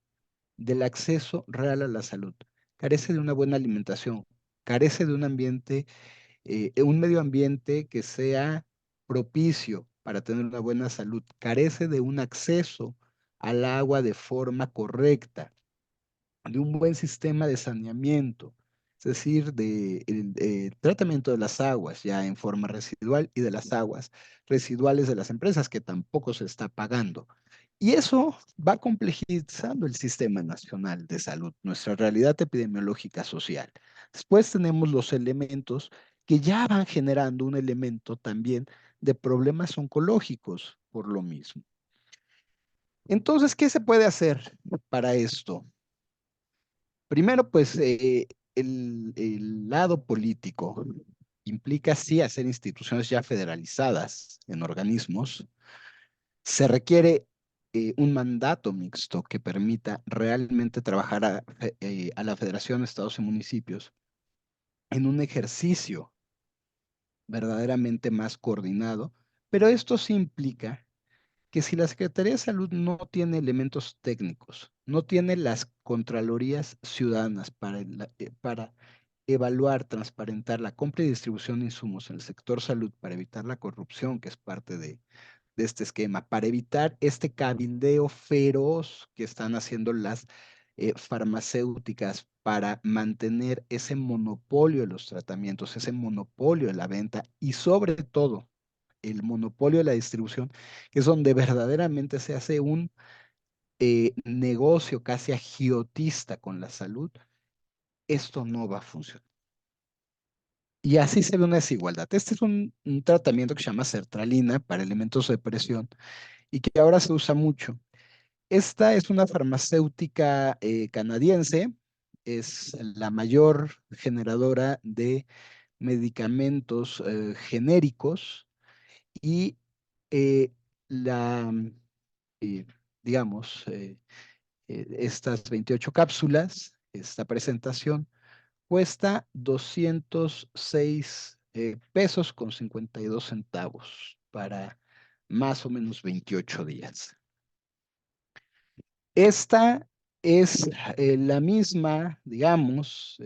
del acceso real a la salud, carece de una buena alimentación, carece de un medio ambiente que sea propicio para tener una buena salud, carece de un acceso al agua de forma correcta, de un buen sistema de saneamiento, es decir, de el tratamiento de las aguas ya en forma residual y de las aguas residuales de las empresas que tampoco se está pagando. Y eso va complejizando el sistema nacional de salud, nuestra realidad epidemiológica social. Después tenemos los elementos que ya van generando un elemento también de problemas oncológicos por lo mismo. Entonces, ¿qué se puede hacer para esto? Primero, pues el lado político implica sí hacer instituciones ya federalizadas en organismos. Se requiere un mandato mixto que permita realmente trabajar a la Federación de Estados y Municipios en un ejercicio verdaderamente más coordinado, pero esto sí implica que si la Secretaría de Salud no tiene elementos técnicos, no tiene las contralorías ciudadanas para evaluar, transparentar la compra y distribución de insumos en el sector salud para evitar la corrupción, que es parte de este esquema, para evitar este cabildeo feroz que están haciendo las farmacéuticas para mantener ese monopolio de los tratamientos, ese monopolio de la venta y sobre todo el monopolio de la distribución, que es donde verdaderamente se hace un negocio casi agiotista con la salud, esto no va a funcionar. Y así se ve una desigualdad. Este es un tratamiento que se llama sertralina para elementos de presión y que ahora se usa mucho. Esta es una farmacéutica canadiense, es la mayor generadora de medicamentos genéricos y eh, la, eh, digamos, estas 28 cápsulas, esta presentación, cuesta 206 pesos con 52 centavos para más o menos 28 días. Esta es la misma, digamos,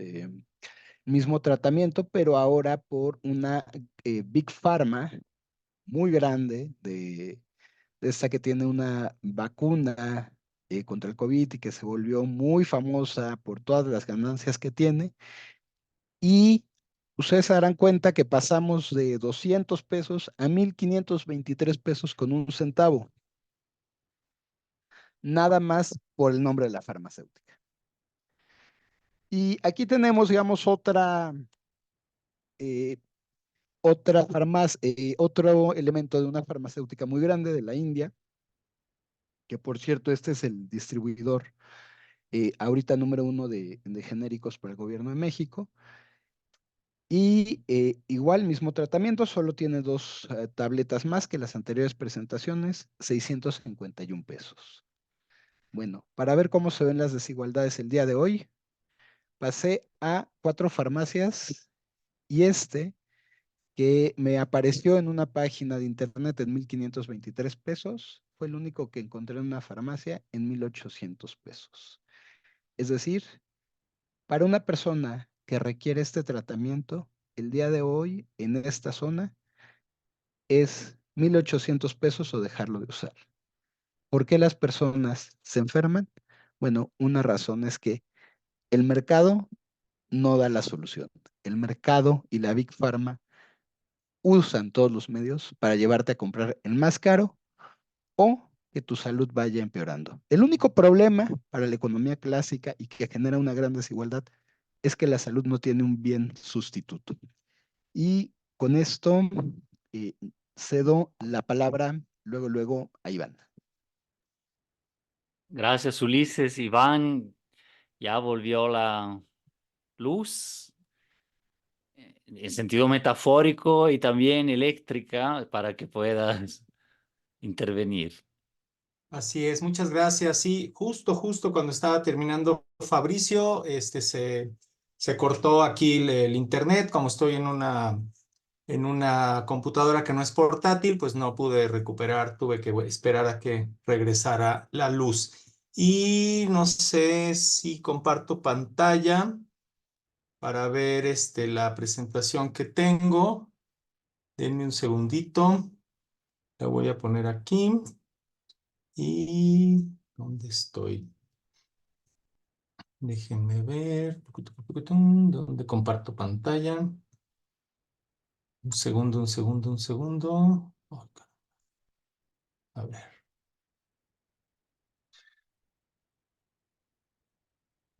mismo tratamiento, pero ahora por una Big Pharma muy grande, de esta que tiene una vacuna contra el COVID y que se volvió muy famosa por todas las ganancias que tiene. Y ustedes se darán cuenta que pasamos de 200 pesos a 1,523 pesos con un centavo, nada más por el nombre de la farmacéutica. Y aquí tenemos, digamos, eh, otra farmacia, otro elemento de una farmacéutica muy grande de la India, que por cierto, este es el distribuidor ahorita número 1 de genéricos para el gobierno de México. Y igual, mismo tratamiento, solo tiene 2 tabletas más que las anteriores presentaciones, 651 pesos. Bueno, para ver cómo se ven las desigualdades el día de hoy, pasé a 4 farmacias y que me apareció en una página de internet en 1,523 pesos, fue el único que encontré en una farmacia en 1,800 pesos. Es decir, para una persona que requiere este tratamiento, el día de hoy en esta zona es 1,800 pesos o dejarlo de usar. ¿Por qué las personas se enferman? Bueno, una razón es que el mercado no da la solución. El mercado y la Big Pharma usan todos los medios para llevarte a comprar el más caro o que tu salud vaya empeorando. El único problema para la economía clásica y que genera una gran desigualdad es que la salud no tiene un bien sustituto. Y con esto eh, cedo la palabra luego a Iván. Gracias, Ulises. Iván, ya volvió la luz en sentido metafórico y también eléctrica para que puedas intervenir. Así es, muchas gracias. Sí, justo cuando estaba terminando Fabricio, se cortó aquí el internet. Como estoy en una computadora que no es portátil, pues no pude recuperar, tuve que esperar a que regresara la luz. Y no sé si comparto pantalla para ver la presentación que tengo. Denme un segundito. La voy a poner aquí. ¿Y dónde estoy? Déjenme ver. ¿Dónde comparto pantalla? Un segundo. Oh, a ver.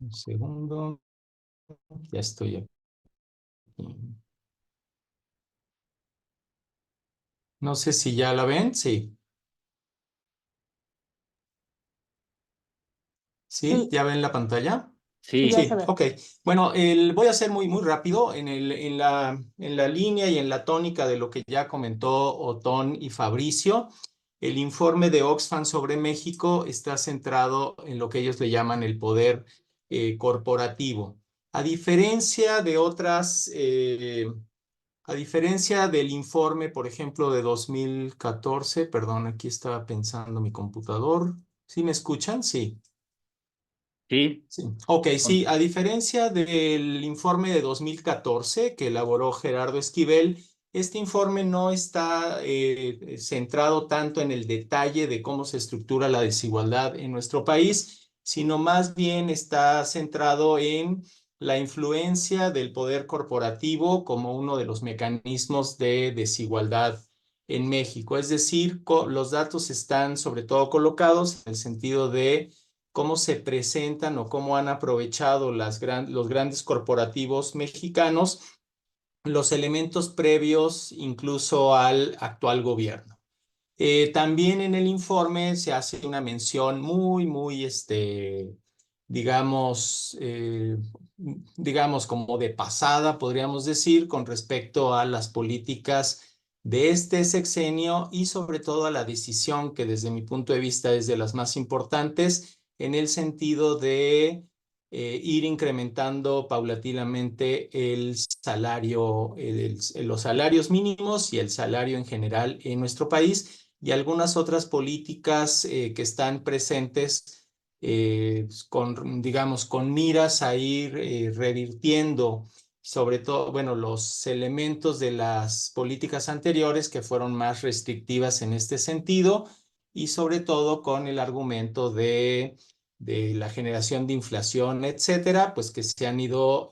Un segundo. Ya estoy aquí. No sé si ya la ven. Sí. ¿Sí? Sí, ¿Ya ven la pantalla? sí, Sí, ya se Sí, ve. ok. Bueno, voy a ser muy rápido en la línea y en la tónica de lo que ya comentó Otón y Fabricio. El informe de Oxfam sobre México está centrado en lo que ellos le llaman el poder corporativo. A diferencia de otras a diferencia del informe, por ejemplo, de 2014, perdón, aquí estaba pensando mi computador. ¿Sí me escuchan? Sí. Sí, Sí. Ok, sí, con- a diferencia del informe de 2014 que elaboró Gerardo Esquivel, este informe no está centrado tanto en el detalle de cómo se estructura la desigualdad en nuestro país, sino más bien está centrado en la influencia del poder corporativo como uno de los mecanismos de desigualdad en México. Es decir, los datos están sobre todo colocados en el sentido de cómo se presentan o cómo han aprovechado los grandes corporativos mexicanos los elementos previos incluso al actual gobierno. También en el informe se hace una mención muy, digamos, digamos como de pasada, podríamos decir, con respecto a las políticas de este sexenio y sobre todo a la decisión que desde mi punto de vista es de las más importantes en el sentido de ir incrementando paulatinamente el salario, los salarios mínimos y el salario en general en nuestro país y algunas otras políticas que están presentes con, digamos, con miras a ir revirtiendo sobre todo, bueno, los elementos de las políticas anteriores que fueron más restrictivas en este sentido y sobre todo con el argumento de la generación de inflación, etcétera, pues que se han ido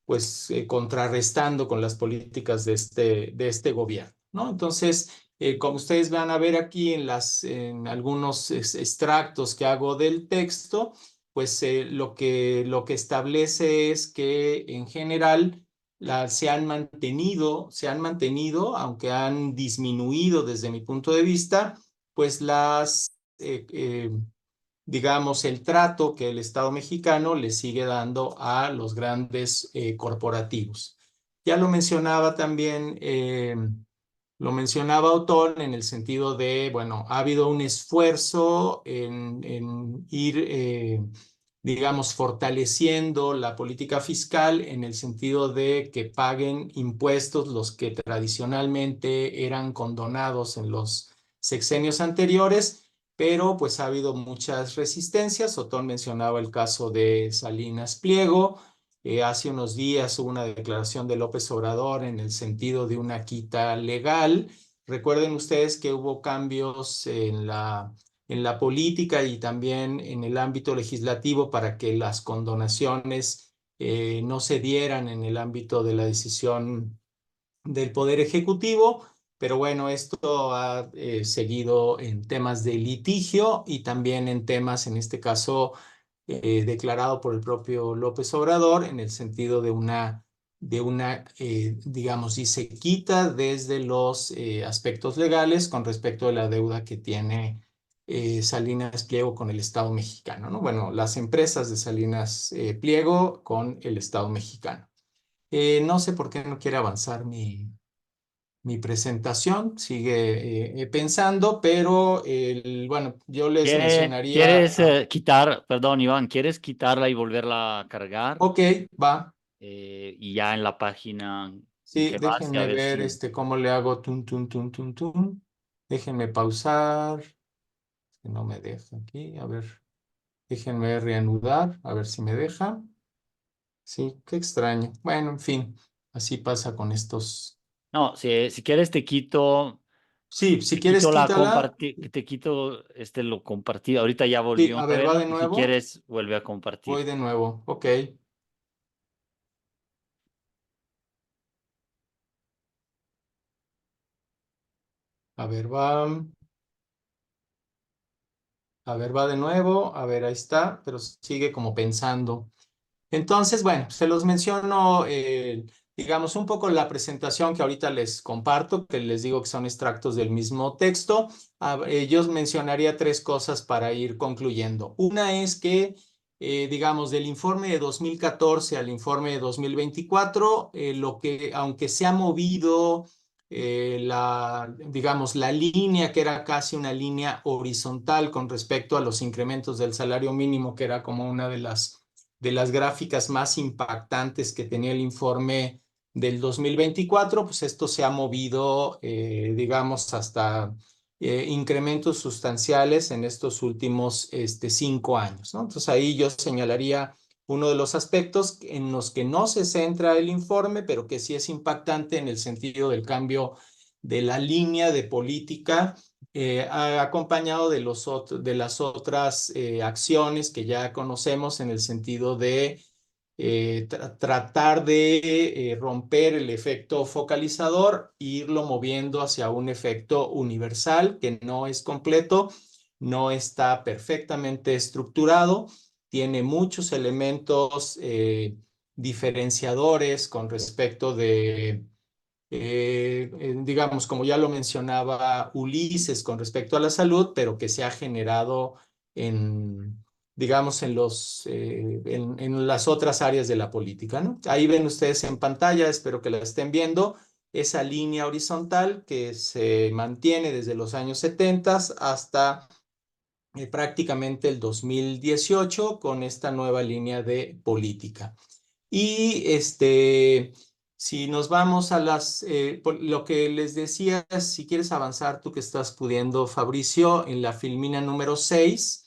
pues contrarrestando con las políticas de este gobierno, ¿no? Entonces, como ustedes van a ver aquí en algunos extractos que hago del texto, pues lo que establece es que en general se han mantenido, aunque han disminuido desde mi punto de vista, pues digamos, el trato que el Estado mexicano le sigue dando a los grandes corporativos. Ya lo mencionaba también, lo mencionaba Otón en el sentido de, bueno, ha habido un esfuerzo en ir, digamos, fortaleciendo la política fiscal en el sentido de que paguen impuestos los que tradicionalmente eran condonados en los sexenios anteriores, pero pues ha habido muchas resistencias. Otón mencionaba el caso de Salinas Pliego. Hace unos días hubo una declaración de López Obrador en el sentido de una quita legal. Recuerden ustedes que hubo cambios en la política y también en el ámbito legislativo para que las condonaciones no se dieran en el ámbito de la decisión del Poder Ejecutivo, pero bueno, esto ha seguido en temas de litigio y también en temas, en este caso, declarado por el propio López Obrador, en el sentido digamos, y se quita desde los aspectos legales con respecto a la deuda que tiene Salinas Pliego con el Estado mexicano, ¿no? Bueno, las empresas de Salinas Pliego con el Estado mexicano. No sé por qué no quiere avanzar mi presentación, sigue pensando, pero bueno, yo les mencionaría, ¿Quieres quitar, perdón, Iván, ¿quieres quitarla y volverla a cargar? ok, va, Y ya en la página en sí, que vas y a déjenme ver ver si... cómo le hago tum, tum, tum, tum, tum. Déjenme pausar, que no me deja aquí, a ver, déjenme reanudar, a ver si me deja. Sí, qué extraño. Bueno, en fin, así pasa con estos. No, si quieres Sí, si te quieres, quito quítala. te quito lo compartido. Ahorita ya Sí, volvió a a ver, ver va de y si nuevo. quieres vuelve a Voy compartir. de nuevo, ok. A ver, va de nuevo, a ver, ahí está, pero sigue como pensando. Entonces, bueno, se los menciono, digamos, un poco la presentación que ahorita les comparto, que les digo que son extractos del mismo texto. Yo mencionaría tres cosas para ir concluyendo. Una es que, digamos, del informe de 2014 al informe de 2024, aunque se ha movido digamos, la línea que era casi una línea horizontal con respecto a los incrementos del salario mínimo, que era como una de las gráficas más impactantes que tenía el informe del 2024, pues esto se ha movido, digamos, hasta incrementos sustanciales en estos últimos 5 años, ¿no? Entonces ahí yo señalaría uno de los aspectos en los que no se centra el informe, pero que sí es impactante en el sentido del cambio de la línea de política, acompañado de las otras acciones que ya conocemos en el sentido de tratar de romper el efecto focalizador e irlo moviendo hacia un efecto universal que no es completo, no está perfectamente estructurado, tiene muchos elementos diferenciadores con respecto de digamos, como ya lo mencionaba Ulises con respecto a la salud, pero que se ha generado en, digamos, en las otras áreas de la política, ¿no? Ahí ven ustedes en pantalla, espero que la estén viendo, esa línea horizontal que se mantiene desde los años 70 hasta prácticamente el 2018 con esta nueva línea de política. Y si nos vamos a lo que les decía, si quieres avanzar, tú que estás pudiendo, Fabricio, en la filmina número 6,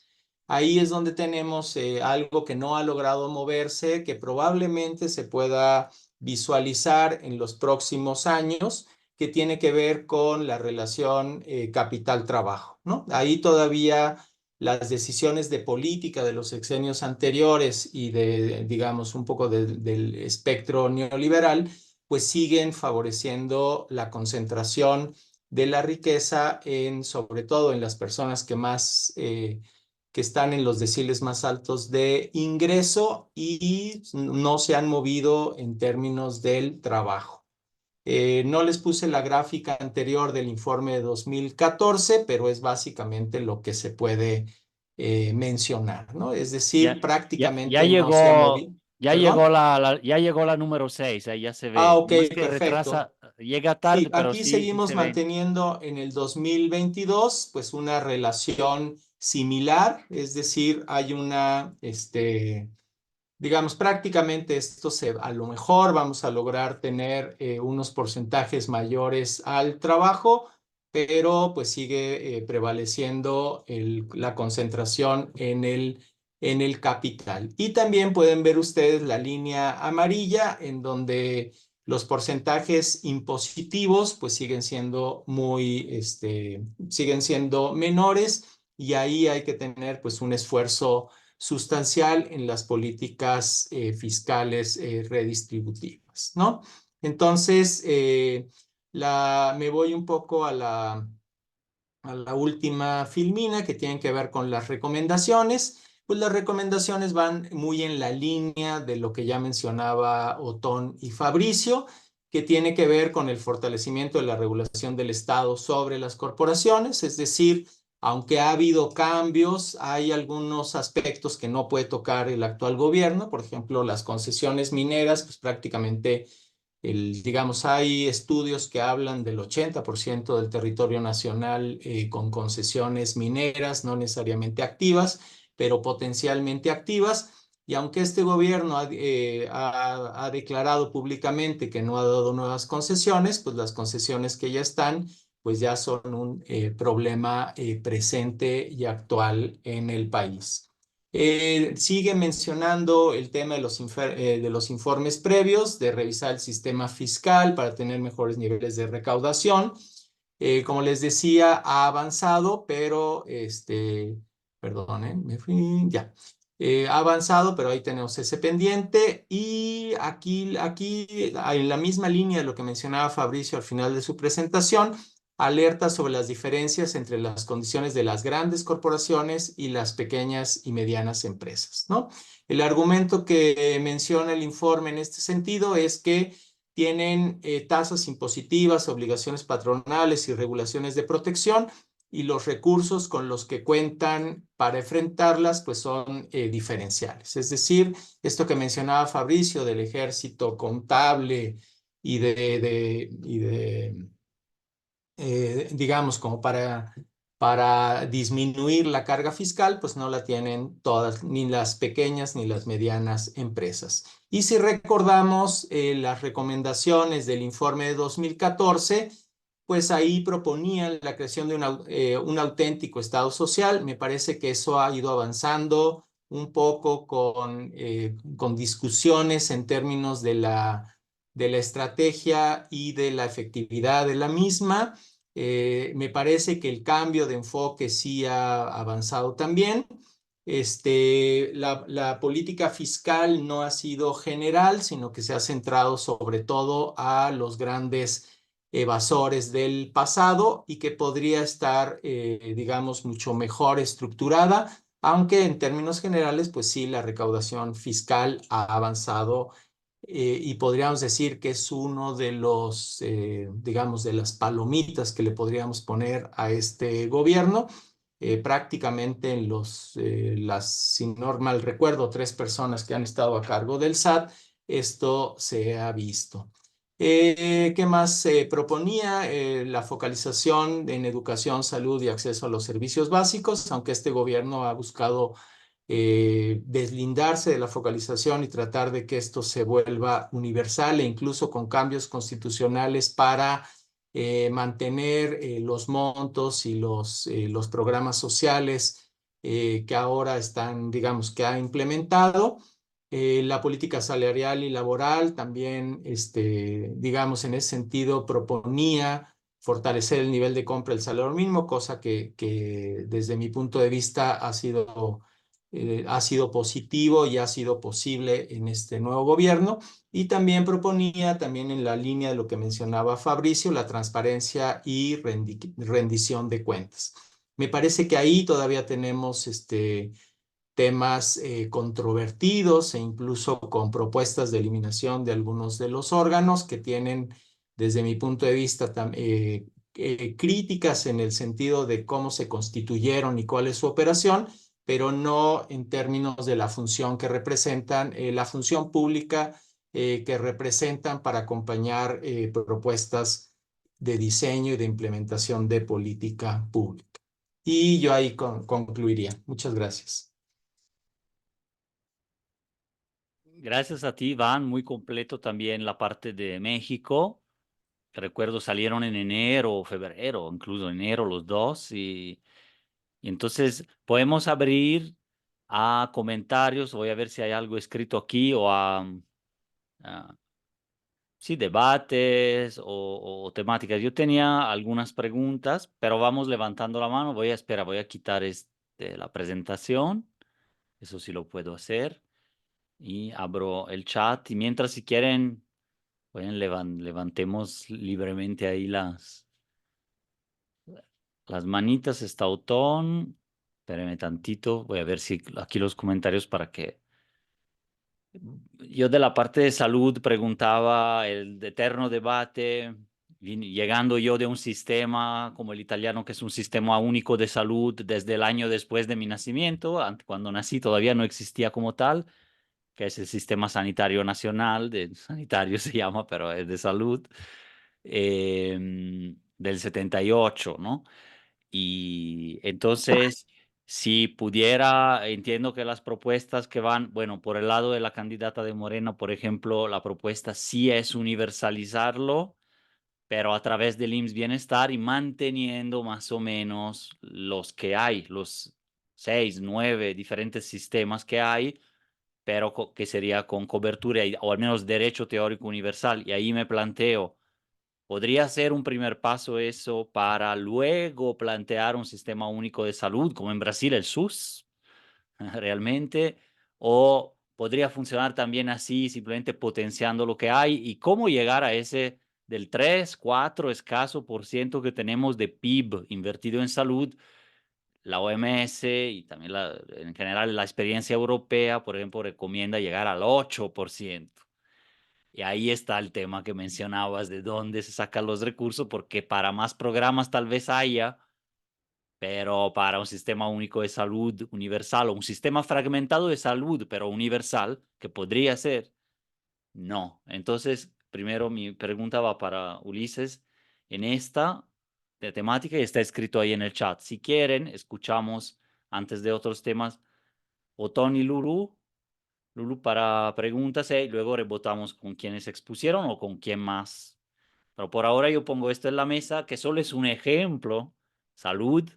ahí es donde tenemos algo que no ha logrado moverse, que probablemente se pueda visualizar en los próximos años, que tiene que ver con la relación capital-trabajo, ¿no? Ahí todavía las decisiones de política de los sexenios anteriores y digamos, un poco del espectro neoliberal, pues siguen favoreciendo la concentración de la riqueza sobre todo en las personas que están en los deciles más altos de ingreso y no se han movido en términos del trabajo. No les puse la gráfica anterior del informe de 2014, pero es básicamente lo que se puede mencionar, ¿no? Es decir, Ya prácticamente no se ha llegó, movido. ¿Perdón? ya llegó la número 6, ahí ya se Ah, ve. ok, Nomás que perfecto. retrasa, llega Sí, tarde, pero aquí sí, sí seguimos se ve. manteniendo en el 2022, pues una relación similar, es decir, hay digamos, prácticamente a lo mejor vamos a lograr tener unos porcentajes mayores al trabajo, pero pues sigue prevaleciendo la concentración en el capital. Y también pueden ver ustedes la línea amarilla en donde los porcentajes impositivos pues siguen siendo menores y ahí hay que tener pues un esfuerzo sustancial en las políticas fiscales redistributivas, ¿no? Entonces, me voy un poco a la última filmina que tiene que ver con las recomendaciones. Pues las recomendaciones van muy en la línea de lo que ya mencionaba Otón y Fabricio, que tiene que ver con el fortalecimiento de la regulación del Estado sobre las corporaciones, es decir, aunque ha habido cambios, hay algunos aspectos que no puede tocar el actual gobierno, por ejemplo, las concesiones mineras, pues prácticamente digamos, hay estudios que hablan del 80% del territorio nacional con concesiones mineras, no necesariamente activas, pero potencialmente activas. Y aunque este gobierno ha declarado públicamente que no ha dado nuevas concesiones, pues las concesiones que ya están, pues ya son un problema presente y actual en el país. Sigue mencionando el tema de los informes previos, de revisar el sistema fiscal para tener mejores niveles de recaudación. Como les decía, ha avanzado, pero perdón, me fui, ya. Ha avanzado, pero ahí tenemos ese pendiente. Y aquí, en la misma línea de lo que mencionaba Fabricio al final de su presentación, alerta sobre las diferencias entre las condiciones de las grandes corporaciones y las pequeñas y medianas empresas, ¿no? El argumento que menciona el informe en este sentido es que tienen tasas impositivas, obligaciones patronales y regulaciones de protección y los recursos con los que cuentan para enfrentarlas pues son diferenciales. Es decir, esto que mencionaba Fabricio del ejército contable y digamos, como para para disminuir la carga fiscal, pues no la tienen todas, ni las pequeñas ni las medianas empresas. Y si recordamos las recomendaciones del informe de 2014, pues ahí proponían la creación de un auténtico Estado social. Me parece que eso ha ido avanzando un poco con discusiones en términos de la estrategia y de la efectividad de la misma. Me parece que el cambio de enfoque sí ha avanzado también. La política fiscal no ha sido general, sino que se ha centrado sobre todo a los grandes evasores del pasado y que podría estar, digamos, mucho mejor estructurada, aunque en términos generales, pues sí, la recaudación fiscal ha avanzado y podríamos decir que es uno de los, digamos, de las palomitas que le podríamos poner a este gobierno. Prácticamente en si no mal recuerdo, 3 personas que han estado a cargo del SAT, esto se ha visto. ¿Qué más se proponía? La focalización en educación, salud y acceso a los servicios básicos, aunque este gobierno ha buscado deslindarse de la focalización y tratar de que esto se vuelva universal e incluso con cambios constitucionales para mantener los montos y los programas sociales que ahora están, digamos, que ha implementado. La política salarial y laboral también, digamos, en ese sentido proponía fortalecer el nivel de compra del salario mínimo, cosa que desde mi punto de vista ha sido positivo y ha sido posible en este nuevo gobierno. Y también proponía, también en la línea de lo que mencionaba Fabricio, la transparencia y rendición de cuentas. Me parece que ahí todavía tenemos temas controvertidos e incluso con propuestas de eliminación de algunos de los órganos que tienen, desde mi punto de vista, críticas en el sentido de cómo se constituyeron y cuál es su operación, pero no en términos de la función que representan, la función pública que representan para acompañar propuestas de diseño y de implementación de política pública. Y yo ahí concluiría. Muchas gracias. Gracias a ti, Iván, muy completo también la parte de México. Recuerdo salieron en enero o febrero, incluso enero los dos. Y entonces podemos abrir a comentarios. Voy a ver si hay algo escrito aquí o a sí, debates o temáticas. Yo tenía algunas preguntas, pero vamos levantando la mano. Voy a esperar, voy a quitar la presentación. Eso sí lo puedo hacer. Y abro el chat. Y mientras, si quieren, pueden levantemos libremente ahí las manitas. Está Otón. Espérenme tantito. Voy a ver si aquí los comentarios para que... Yo de la parte de salud preguntaba el eterno debate, llegando yo de un sistema como el italiano, que es un sistema único de salud desde el año después de mi nacimiento, cuando nací todavía no existía como tal, que es el sistema sanitario nacional, sanitario se llama, pero es de salud, del 78, ¿no? Y entonces, si pudiera, entiendo que las propuestas que van, bueno, por el lado de la candidata de Moreno, por ejemplo, la propuesta sí es universalizarlo, pero a través del IMSS Bienestar y manteniendo más o menos los que hay, los 6, 9 diferentes sistemas que hay, pero que sería con cobertura o al menos derecho teórico universal. Y ahí me planteo, ¿podría ser un primer paso eso para luego plantear un sistema único de salud, como en Brasil el SUS, realmente? ¿O podría funcionar también así, simplemente potenciando lo que hay? ¿Y cómo llegar a ese del 3, 4 escaso por ciento que tenemos de PIB invertido en salud? La OMS y también en general la experiencia europea, por ejemplo, recomienda llegar al 8%. Y ahí está el tema que mencionabas, de dónde se sacan los recursos, porque para más programas tal vez haya, pero para un sistema único de salud universal o un sistema fragmentado de salud, pero universal, que podría ser, no. Entonces, primero mi pregunta va para Ulises. En esta de temática y está escrito ahí en el chat. Si quieren, escuchamos antes de otros temas Otón y Lulu. Lulu para preguntas y luego rebotamos con quienes expusieron o con quién más. Pero por ahora yo pongo esto en la mesa, que solo es un ejemplo, salud,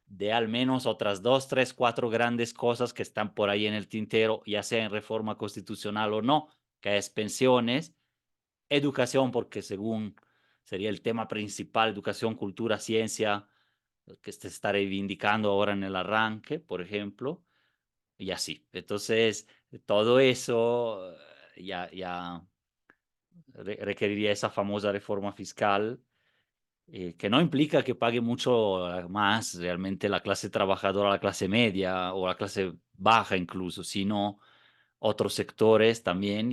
de al menos otras 2, 3, 4 grandes cosas que están por ahí en el tintero, ya sea en reforma constitucional o no, que es pensiones, educación, porque según sería el tema principal, educación, cultura, ciencia, que se está reivindicando ahora en el arranque, por ejemplo, y así. Entonces, todo eso ya requeriría esa famosa reforma fiscal, que no implica que pague mucho más realmente la clase trabajadora, la clase media o la clase baja incluso, sino otros sectores también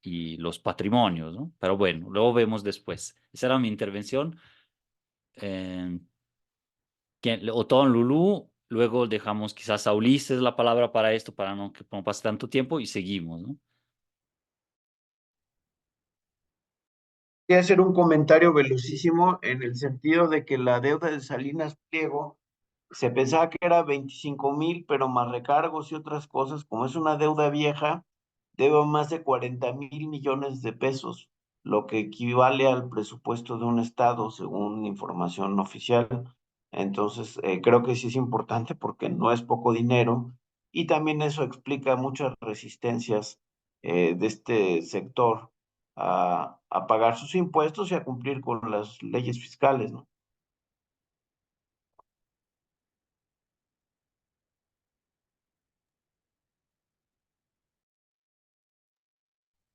y los patrimonios, ¿no? Pero bueno, luego vemos después. Esa era mi intervención. Eh, Otón, Lulú, luego dejamos quizás a Ulises la palabra para esto, para no que no pase tanto tiempo y seguimos, ¿no? Quería hacer un comentario velocísimo en el sentido de que la deuda de Salinas Pliego se pensaba que era 25,000, pero más recargos y otras cosas, como es una deuda vieja, debe más de 40,000 millones de pesos, lo que equivale al presupuesto de un estado, según información oficial. Entonces, creo que sí es importante porque no es poco dinero y también eso explica muchas resistencias de este sector a pagar sus impuestos y a cumplir con las leyes fiscales, ¿no?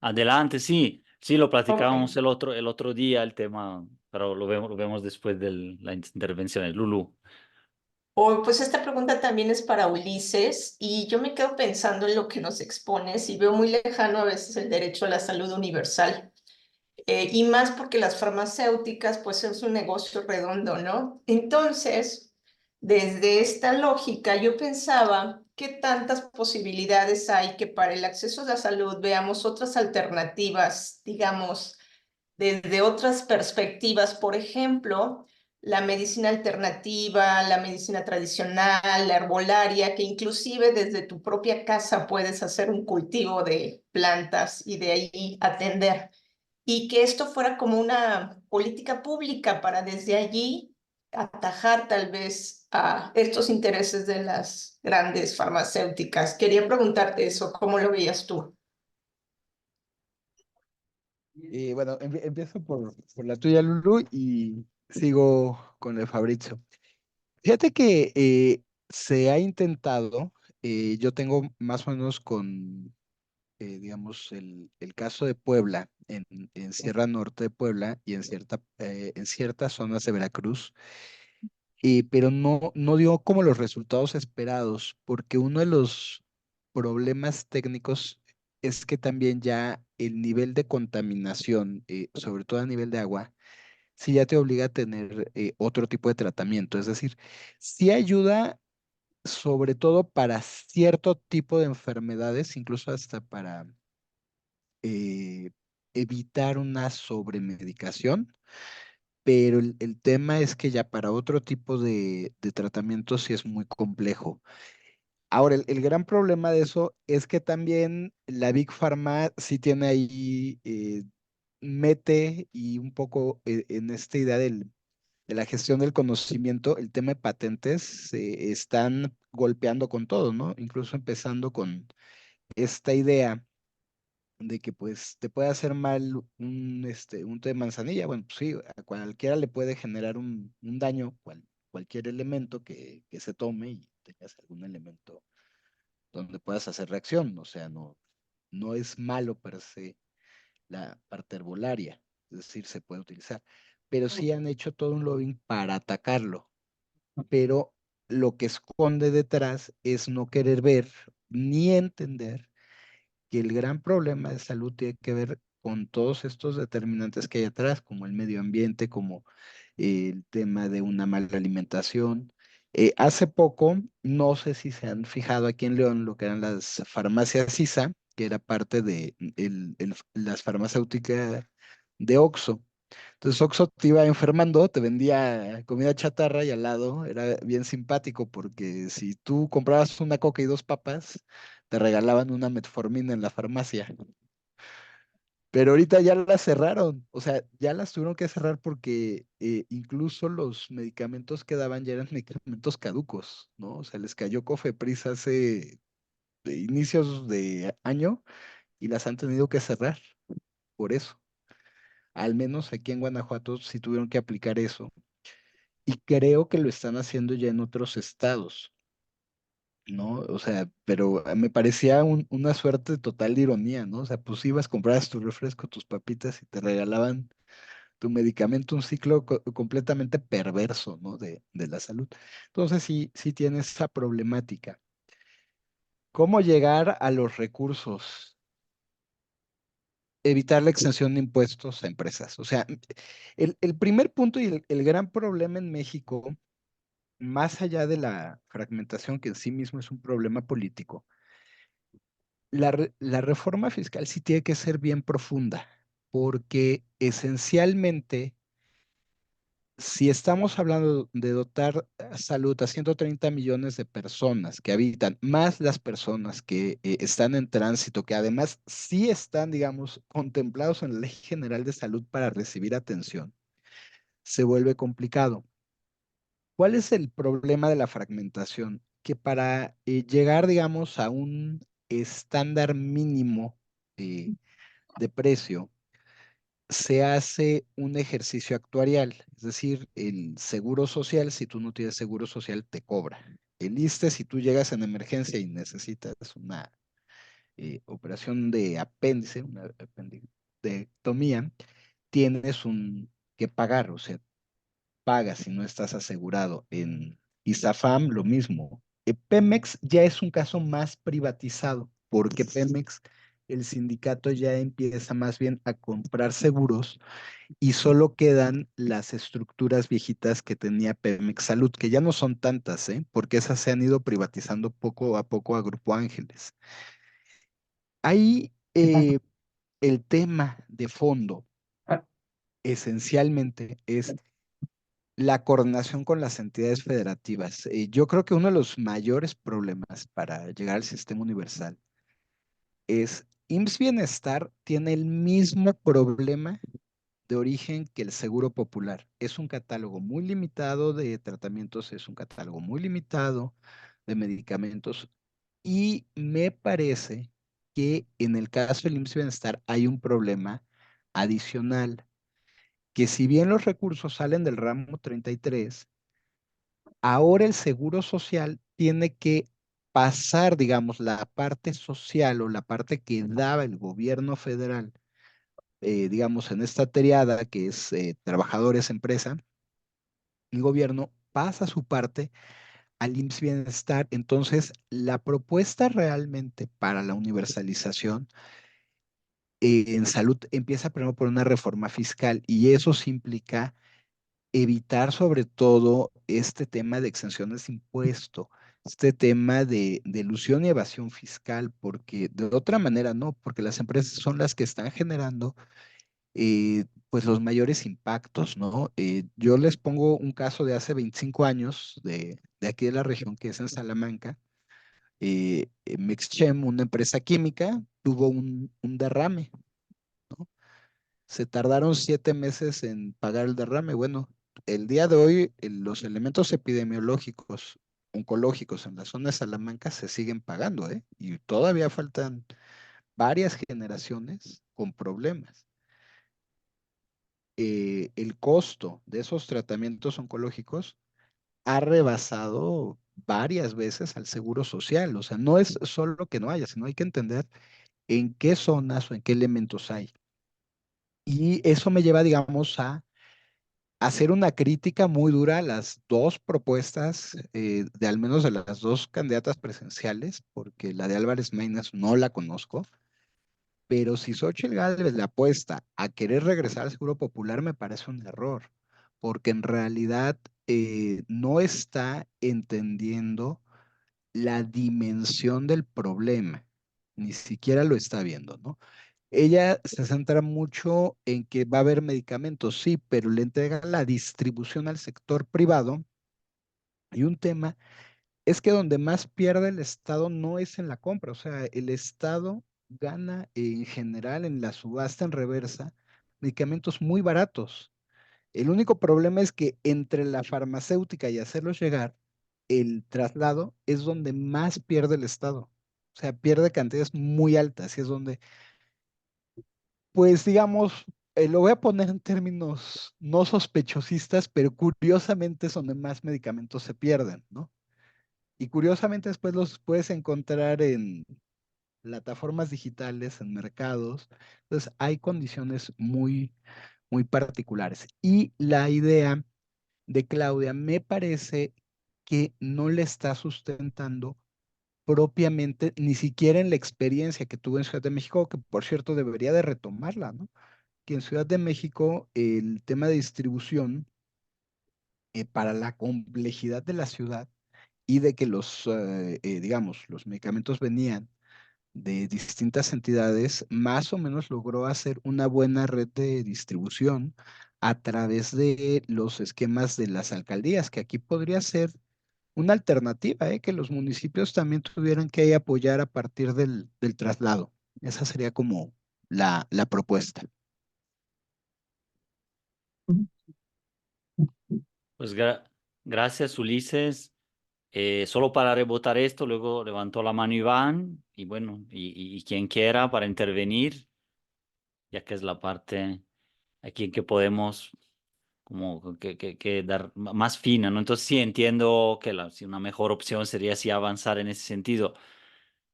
Adelante, sí, sí, lo platicábamos Ok. el otro día, el tema, pero lo vemos después de la intervención de Lulu. Pues esta pregunta también es para Ulises y yo me quedo pensando en lo que nos expones y veo muy lejano a veces el derecho a la salud universal. Y más porque las farmacéuticas pues es un negocio redondo, ¿no? Entonces, desde esta lógica yo pensaba qué tantas posibilidades hay que para el acceso a la salud veamos otras alternativas, digamos, desde otras perspectivas, por ejemplo, la medicina alternativa, la medicina tradicional, la herbolaria, que inclusive desde tu propia casa puedes hacer un cultivo de plantas y de ahí atender. Y que esto fuera como una política pública para desde allí atajar tal vez a estos intereses de las grandes farmacéuticas. Quería preguntarte eso, ¿cómo lo veías tú? Y bueno, empiezo por la tuya, Lulu, y sigo con el Fabrizio. Fíjate que se ha intentado, yo tengo más o menos con, digamos, el caso de Puebla, en Sierra Norte de Puebla y en ciertas zonas de Veracruz, pero no dio como los resultados esperados, porque uno de los problemas técnicos es que también ya el nivel de contaminación, sobre todo a nivel de agua, sí ya te obliga a tener otro tipo de tratamiento. Es decir, sí ayuda sobre todo para cierto tipo de enfermedades, incluso hasta para eh, evitar una sobremedicación, pero el tema es que ya para otro tipo de tratamiento sí es muy complejo. Ahora, el gran problema de eso es que también la Big Pharma sí tiene ahí, mete y un poco en esta idea de la gestión del conocimiento, el tema de patentes se están golpeando con todo, ¿no? Incluso empezando con esta idea de que pues te puede hacer mal un té de manzanilla. Bueno, pues sí, a cualquiera le puede generar un daño, cualquier elemento que se tome y tengas algún elemento donde puedas hacer reacción. O sea, no es malo per se la parte herbolaria, es decir, se puede utilizar. Pero sí han hecho todo un lobbying para atacarlo. Pero lo que esconde detrás es no querer ver ni entender que el gran problema de salud tiene que ver con todos estos determinantes que hay atrás, como el medio ambiente, como el tema de una mala alimentación. Hace poco, no sé si se han fijado aquí en León lo que eran las farmacias ISA, que era parte de las farmacéuticas de OXXO. Entonces Oxxo te iba enfermando, te vendía comida chatarra y al lado era bien simpático porque si tú comprabas una coca y dos papas, te regalaban una metformina en la farmacia. Pero ahorita ya las cerraron, o sea, ya las tuvieron que cerrar porque incluso los medicamentos que daban ya eran medicamentos caducos, ¿no? O sea, les cayó Cofepris hace de inicios de año y las han tenido que cerrar por eso. Al menos aquí en Guanajuato sí tuvieron que aplicar eso. Y creo que lo están haciendo ya en otros estados, ¿no? O sea, pero me parecía una suerte total de ironía, ¿no? O sea, pues ibas, comprabas tu refresco, tus papitas y te regalaban tu medicamento, un ciclo completamente perverso, ¿no? De la salud. Entonces sí, sí tiene esa problemática. ¿Cómo llegar a los recursos? Evitar la exención de impuestos a empresas. O sea, el primer punto y el gran problema en México, más allá de la fragmentación, que en sí mismo es un problema político, la reforma fiscal sí tiene que ser bien profunda, porque esencialmente, si estamos hablando de dotar salud a 130 millones de personas que habitan, más las personas que están en tránsito, que además sí están, digamos, contemplados en la Ley General de Salud para recibir atención, se vuelve complicado. ¿Cuál es el problema de la fragmentación? Que para llegar, digamos, a un estándar mínimo eh, de precio, se hace un ejercicio actuarial, es decir, el seguro social, si tú no tienes seguro social, te cobra. El ISSSTE, si tú llegas en emergencia y necesitas una operación de apéndice, una apendicectomía, tienes que pagar, o sea, pagas si no estás asegurado. En ISAFAM, lo mismo. Pemex ya es un caso más privatizado, porque Pemex, el sindicato ya empieza más bien a comprar seguros y solo quedan las estructuras viejitas que tenía Pemex Salud, que ya no son tantas, ¿eh? Porque esas se han ido privatizando poco a poco a Grupo Ángeles. Ahí el tema de fondo, esencialmente, es la coordinación con las entidades federativas. Yo creo que uno de los mayores problemas para llegar al sistema universal es IMSS Bienestar tiene el mismo problema de origen que el Seguro Popular. Es un catálogo muy limitado de tratamientos, es un catálogo muy limitado de medicamentos y me parece que en el caso del IMSS Bienestar hay un problema adicional, que si bien los recursos salen del ramo 33, ahora el Seguro Social tiene que pasar, digamos, la parte social o la parte que daba el gobierno federal, digamos, en esta triada que es trabajadores, empresa, el gobierno pasa su parte al IMSS Bienestar. Entonces, la propuesta realmente para la universalización en salud empieza primero por una reforma fiscal y eso sí implica evitar sobre todo este tema de exenciones de impuesto, este tema de elusión y evasión fiscal, porque de otra manera no, porque las empresas son las que están generando pues los mayores impactos, ¿no? Yo les pongo un caso de hace 25 años de aquí de la región, que es en Salamanca. Mexchem, una empresa química, tuvo un derrame, ¿no? Se tardaron 7 meses en pagar el derrame. Bueno, el día de hoy los elementos epidemiológicos, oncológicos en la zona de Salamanca se siguen pagando, ¿eh? Y todavía faltan varias generaciones con problemas. El costo de esos tratamientos oncológicos ha rebasado varias veces al seguro social. O sea, no es solo que no haya, sino hay que entender en qué zonas o en qué elementos hay. Y eso me lleva, digamos, a hacer una crítica muy dura a las dos propuestas, de al menos de las dos candidatas presenciales, porque la de Álvarez Maínez no la conozco, pero si Xóchitl Gálvez le apuesta a querer regresar al Seguro Popular, me parece un error, porque en realidad no está entendiendo la dimensión del problema, ni siquiera lo está viendo, ¿no? Ella se centra mucho en que va a haber medicamentos, sí, pero le entrega la distribución al sector privado. Y un tema es que donde más pierde el Estado no es en la compra, o sea, el Estado gana en general en la subasta en reversa medicamentos muy baratos. El único problema es que entre la farmacéutica y hacerlos llegar, el traslado es donde más pierde el Estado. O sea, pierde cantidades muy altas y es donde, pues digamos, lo voy a poner en términos no sospechosistas, pero curiosamente es donde más medicamentos se pierden, ¿no? Y curiosamente después los puedes encontrar en plataformas digitales, en mercados. Entonces hay condiciones muy, muy particulares. Y la idea de Claudia me parece que no le está sustentando propiamente, ni siquiera en la experiencia que tuvo en Ciudad de México, que por cierto debería de retomarla, ¿no? Que en Ciudad de México el tema de distribución para la complejidad de la ciudad y de que digamos, los medicamentos venían de distintas entidades, más o menos logró hacer una buena red de distribución a través de los esquemas de las alcaldías, que aquí podría ser una alternativa, que los municipios también tuvieran que apoyar a partir del traslado. Esa sería como la propuesta. Pues gracias, Ulises. Solo para rebotar esto, luego levantó la mano Iván y bueno, y quien quiera para intervenir, ya que es la parte aquí en que podemos como que dar más fina, ¿no? Entonces sí entiendo que sí, una mejor opción sería sí avanzar en ese sentido.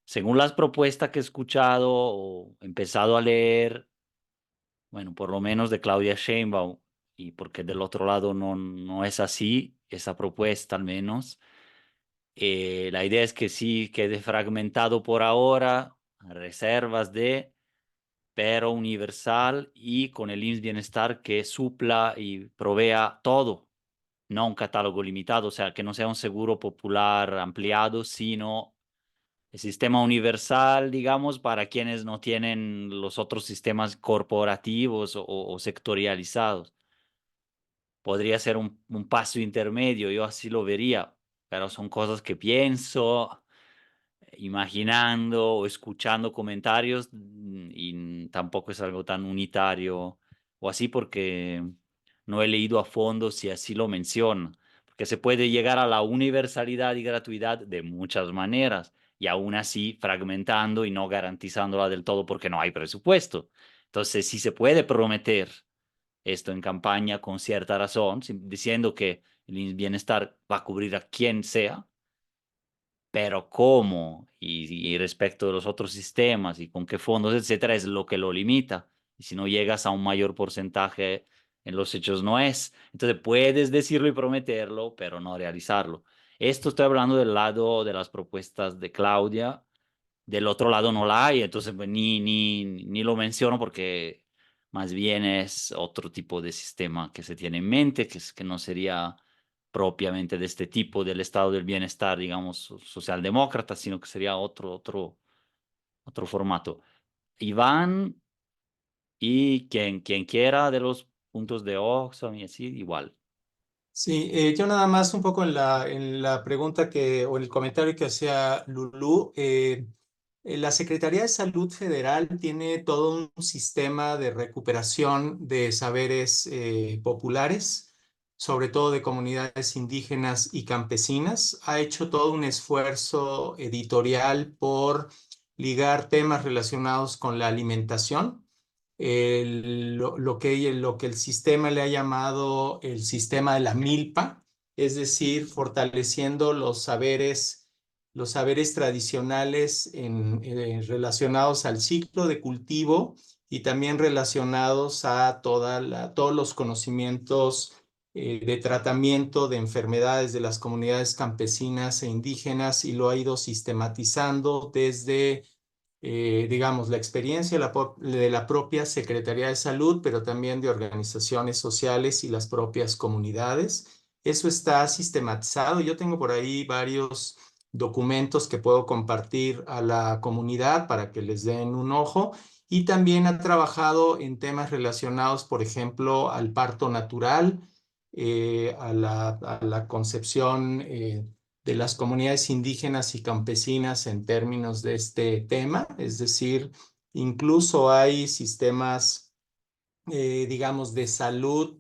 Según las propuestas que he escuchado o empezado a leer, bueno, por lo menos de Claudia Sheinbaum, y porque del otro lado no es así, esa propuesta al menos. La idea es que sí quede fragmentado por ahora, reservas pero universal y con el IMSS Bienestar que supla y provea todo, no un catálogo limitado, o sea, que no sea un seguro popular ampliado, sino el sistema universal, digamos, para quienes no tienen los otros sistemas corporativos o sectorializados. Podría ser un paso intermedio, yo así lo vería, pero son cosas que pienso imaginando o escuchando comentarios y tampoco es algo tan unitario o así porque no he leído a fondo si así lo menciona, porque se puede llegar a la universalidad y gratuidad de muchas maneras y aún así fragmentando y no garantizándola del todo porque no hay presupuesto. Entonces, sí se puede prometer esto en campaña con cierta razón, diciendo que el bienestar va a cubrir a quien sea, pero cómo y respecto de los otros sistemas y con qué fondos, etcétera, es lo que lo limita. Y si no llegas a un mayor porcentaje, en los hechos no es. Entonces puedes decirlo y prometerlo, pero no realizarlo. Esto estoy hablando del lado de las propuestas de Claudia. Del otro lado no la hay, entonces pues, ni lo menciono porque más bien es otro tipo de sistema que se tiene en mente, que no sería propiamente de este tipo del estado del bienestar, digamos, socialdemócrata, sino que sería otro formato. Iván y quien quiera de los puntos de Oxfam y así, igual. Sí, yo nada más un poco en la pregunta o el comentario que hacía Lulú. La Secretaría de Salud Federal tiene todo un sistema de recuperación de saberes populares, sobre todo de comunidades indígenas y campesinas. Ha hecho todo un esfuerzo editorial por ligar temas relacionados con la alimentación, lo que el sistema le ha llamado el sistema de la milpa, es decir, fortaleciendo los saberes tradicionales relacionados al ciclo de cultivo y también relacionados a todos los conocimientos de tratamiento de enfermedades de las comunidades campesinas e indígenas, y lo ha ido sistematizando desde digamos, la experiencia de la propia Secretaría de Salud, pero también de organizaciones sociales y las propias comunidades. Eso está sistematizado. Yo tengo por ahí varios documentos que puedo compartir a la comunidad para que les den un ojo. y también ha trabajado en temas relacionados, por ejemplo, al parto natural, a la concepción de las comunidades indígenas y campesinas en términos de este tema, es decir, incluso hay sistemas, digamos, de salud,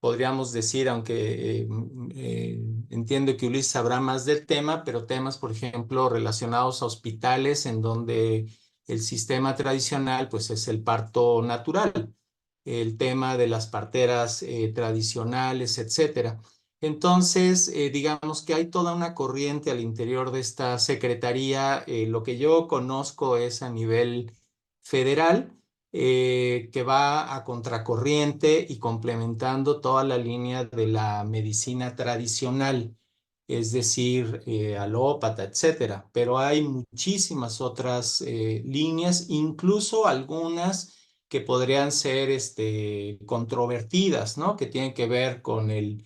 podríamos decir, aunque entiendo que Ulises sabrá más del tema, pero temas, por ejemplo, relacionados a hospitales en donde el sistema tradicional, pues, es el parto natural, el tema de las parteras tradicionales, etcétera. Entonces, digamos que hay toda una corriente al interior de esta secretaría. Lo que yo conozco es a nivel federal, que va a contracorriente y complementando toda la línea de la medicina tradicional, es decir, alópata, etcétera. Pero hay muchísimas otras líneas, incluso algunas que podrían ser controvertidas, ¿no? Que tienen que ver con el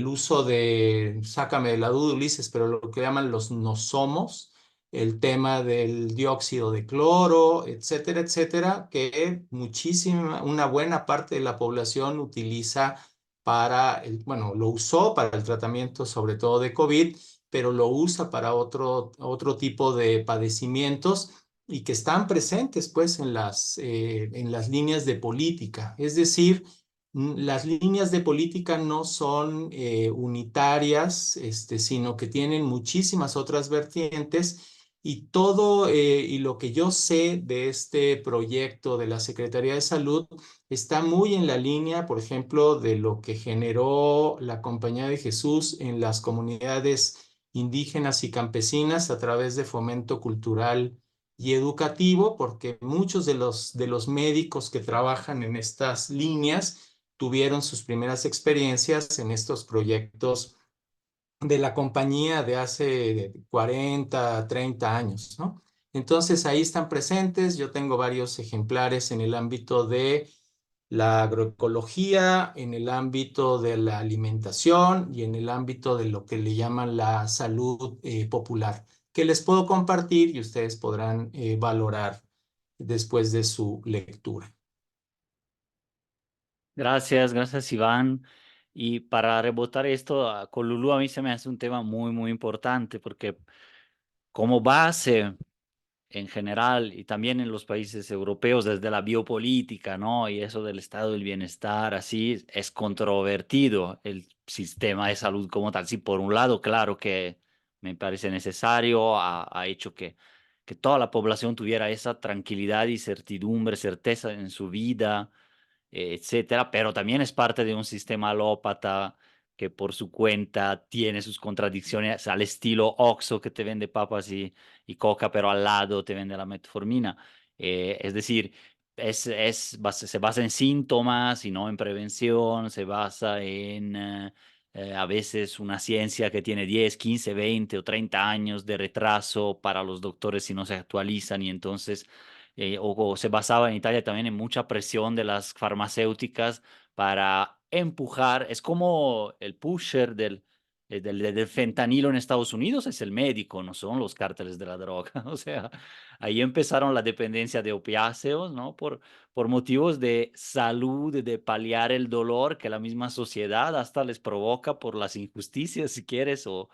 uso de, sácame de la duda, Ulises, pero lo que llaman los nosomos, el tema del dióxido de cloro, etcétera, etcétera, que muchísima, una buena parte de la población utiliza para, bueno, lo usó para el tratamiento sobre todo de COVID, pero lo usa para otro tipo de padecimientos y que están presentes pues en las líneas de política. Es decir, las líneas de política no son unitarias, sino que tienen muchísimas otras vertientes y todo, y lo que yo sé de este proyecto de la Secretaría de Salud está muy en la línea, por ejemplo, de lo que generó la Compañía de Jesús en las comunidades indígenas y campesinas a través de fomento cultural y educativo, porque muchos de los médicos que trabajan en estas líneas tuvieron sus primeras experiencias en estos proyectos de la compañía de hace 40, 30 años, ¿no? Entonces ahí están presentes. Yo tengo varios ejemplares en el ámbito de la agroecología, en el ámbito de la alimentación y en el ámbito de lo que le llaman la salud popular, que les puedo compartir y ustedes podrán valorar después de su lectura. Gracias, gracias Iván. Y para rebotar esto, con Lulú a mí se me hace un tema muy, muy importante porque como base en general y también en los países europeos desde la biopolítica, ¿no? Y eso del estado del bienestar, así es controvertido el sistema de salud como tal. Sí, por un lado, claro que me parece necesario, ha hecho que toda la población tuviera esa tranquilidad y certidumbre, certeza en su vida, etcétera, pero también es parte de un sistema alópata que por su cuenta tiene sus contradicciones al estilo Oxxo que te vende papas y coca, pero al lado te vende la metformina. Es decir, se basa en síntomas y no en prevención, se basa en a veces una ciencia que tiene 10, 15, 20 o 30 años de retraso para los doctores si no se actualizan y entonces o se basaba en Italia también en mucha presión de las farmacéuticas para empujar, es como el pusher del fentanilo en Estados Unidos, es el médico, no son los cárteles de la droga. O sea, ahí empezaron la dependencia de opiáceos, ¿no? Por motivos de salud, de paliar el dolor que la misma sociedad hasta les provoca por las injusticias, si quieres, o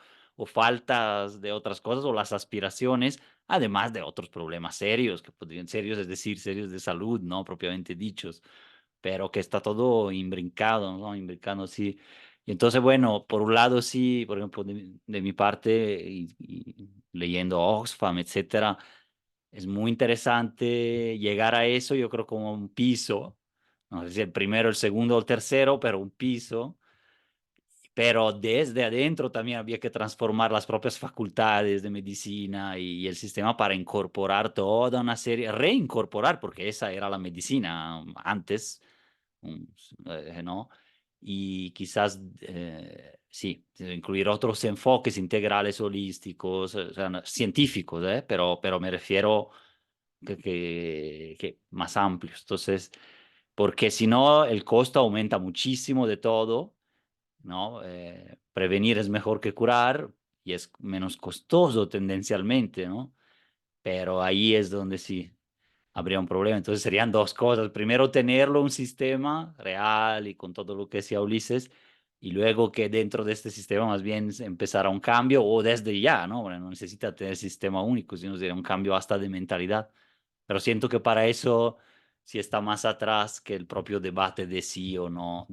faltas de otras cosas, o las aspiraciones además de otros problemas serios, que podrían serios, es decir, serios de salud, ¿no? Propiamente dichos, pero que está todo imbrincado, ¿no? Imbricando, sí. Y entonces, bueno, por un lado, sí, por ejemplo, de mi parte, y leyendo Oxfam, etcétera, es muy interesante llegar a eso, yo creo, como un piso, no sé si el primero, el segundo o el tercero, pero un piso, pero desde adentro también había que transformar las propias facultades de medicina y el sistema para incorporar toda una serie, reincorporar, porque esa era la medicina antes, um, ¿no? Y quizás, sí, incluir otros enfoques integrales holísticos, o sea, científicos, pero me refiero que más amplios. Entonces, porque si no, el costo aumenta muchísimo de todo, ¿no? Prevenir es mejor que curar y es menos costoso tendencialmente, ¿no? Pero ahí es donde sí habría un problema. Entonces serían dos cosas. Primero, tenerlo un sistema real y con todo lo que decía Ulises, y luego que dentro de este sistema más bien empezara un cambio o desde ya, ¿no? Bueno, no necesita tener sistema único, sino sería un cambio hasta de mentalidad. Pero siento que para eso sí está más atrás que el propio debate de sí o no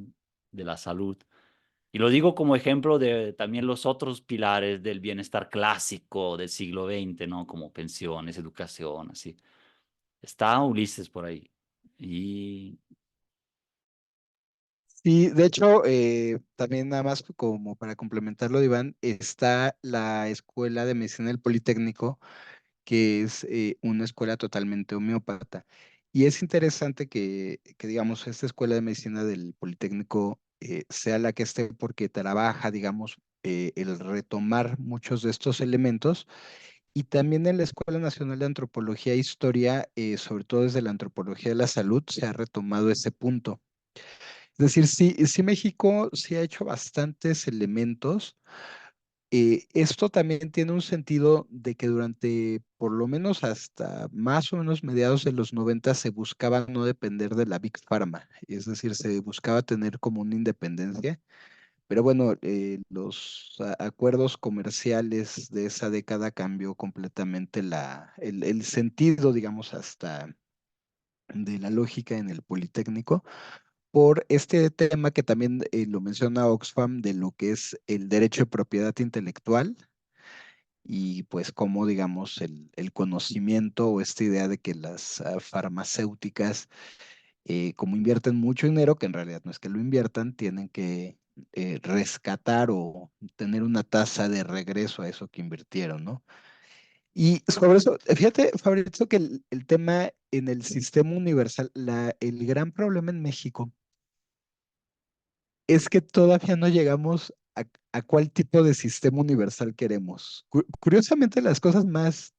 de la salud. Y lo digo como ejemplo de también los otros pilares del bienestar clásico del siglo XX, ¿no? Como pensiones, educación, así. Está Ulises por ahí. Y Sí, de hecho, también nada más como para complementarlo, Iván, está la Escuela de Medicina del Politécnico, que es una escuela totalmente homeópata. Y es interesante que, digamos, esta escuela de medicina del Politécnico sea la que esté porque trabaja, digamos, el retomar muchos de estos elementos. Y también en la Escuela Nacional de Antropología e Historia, sobre todo desde la antropología de la salud, se ha retomado ese punto. Es decir, sí México sí ha hecho bastantes elementos. Esto también tiene un sentido de que durante por lo menos hasta más o menos mediados de los 90 se buscaba no depender de la Big Pharma, es decir, se buscaba tener como una independencia, pero bueno, los acuerdos comerciales de esa década cambió completamente el sentido, digamos, hasta de la lógica en el Politécnico por este tema que también lo menciona Oxfam de lo que es el derecho de propiedad intelectual y pues cómo, digamos, el conocimiento o esta idea de que las farmacéuticas, como invierten mucho dinero, que en realidad no es que lo inviertan, tienen que rescatar o tener una tasa de regreso a eso que invirtieron, ¿no? Y sobre eso, fíjate, Fabrizio, que el tema en el sistema universal, el gran problema en México es que todavía no llegamos a cuál tipo de sistema universal queremos. Curiosamente, las cosas más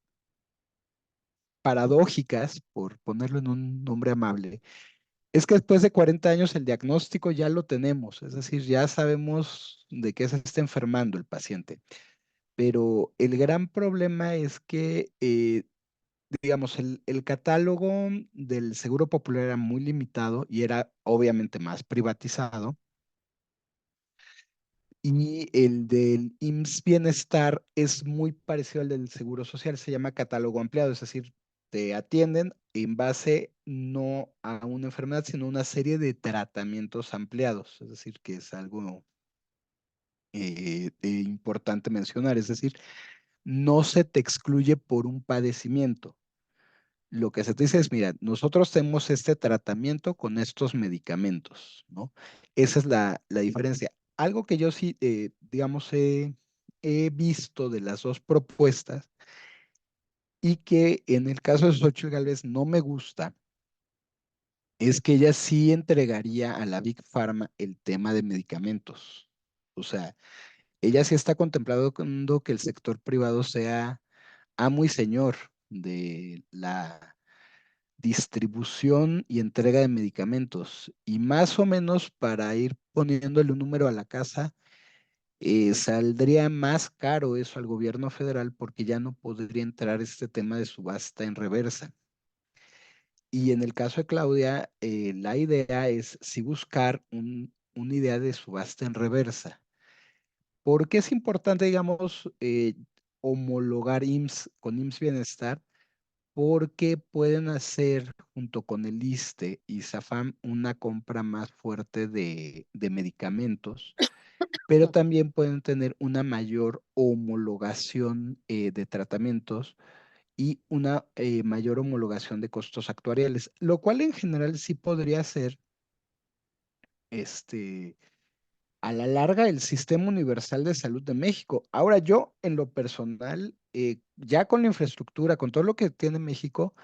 paradójicas, por ponerlo en un nombre amable, es que después de 40 años el diagnóstico ya lo tenemos, es decir, ya sabemos de qué se está enfermando el paciente. Pero el gran problema es que, digamos, el catálogo del Seguro Popular era muy limitado y era obviamente más privatizado. Y el del IMSS Bienestar es muy parecido al del Seguro Social, se llama catálogo ampliado, es decir, te atienden en base no a una enfermedad, sino a una serie de tratamientos ampliados, es decir, que es algo importante mencionar, es decir, no se te excluye por un padecimiento. Lo que se te dice es, mira, nosotros tenemos este tratamiento con estos medicamentos, ¿no? Esa es la diferencia. Algo que yo sí, digamos, he visto de las dos propuestas y que en el caso de Xochitl Gálvez no me gusta, es que ella sí entregaría a la Big Pharma el tema de medicamentos. O sea, ella sí está contemplando que el sector privado sea amo y señor de la distribución y entrega de medicamentos. Y más o menos para ir poniéndole un número a la casa, saldría más caro eso al gobierno federal porque ya no podría entrar este tema de subasta en reversa. Y en el caso de Claudia, la idea es sí buscar una idea de subasta en reversa. ¿Por qué es importante, digamos, homologar IMSS con IMSS Bienestar? Porque pueden hacer junto con el ISSSTE y SAFAM una compra más fuerte de medicamentos, pero también pueden tener una mayor homologación de tratamientos y una mayor homologación de costos actuariales, lo cual en general sí podría ser este, a la larga el Sistema Universal de Salud de México. Ahora yo, en lo personal, ya con la infraestructura, con todo lo que tiene México,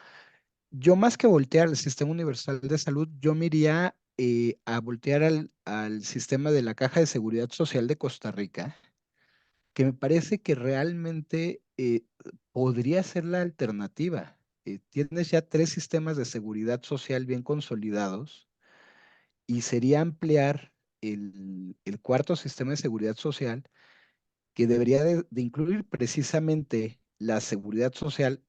yo más que voltear al sistema universal de salud, yo me iría a voltear al sistema de la Caja de Seguridad Social de Costa Rica, que me parece que realmente podría ser la alternativa. Tienes ya tres sistemas de seguridad social bien consolidados y sería ampliar el cuarto sistema de seguridad social que debería de incluir precisamente la seguridad social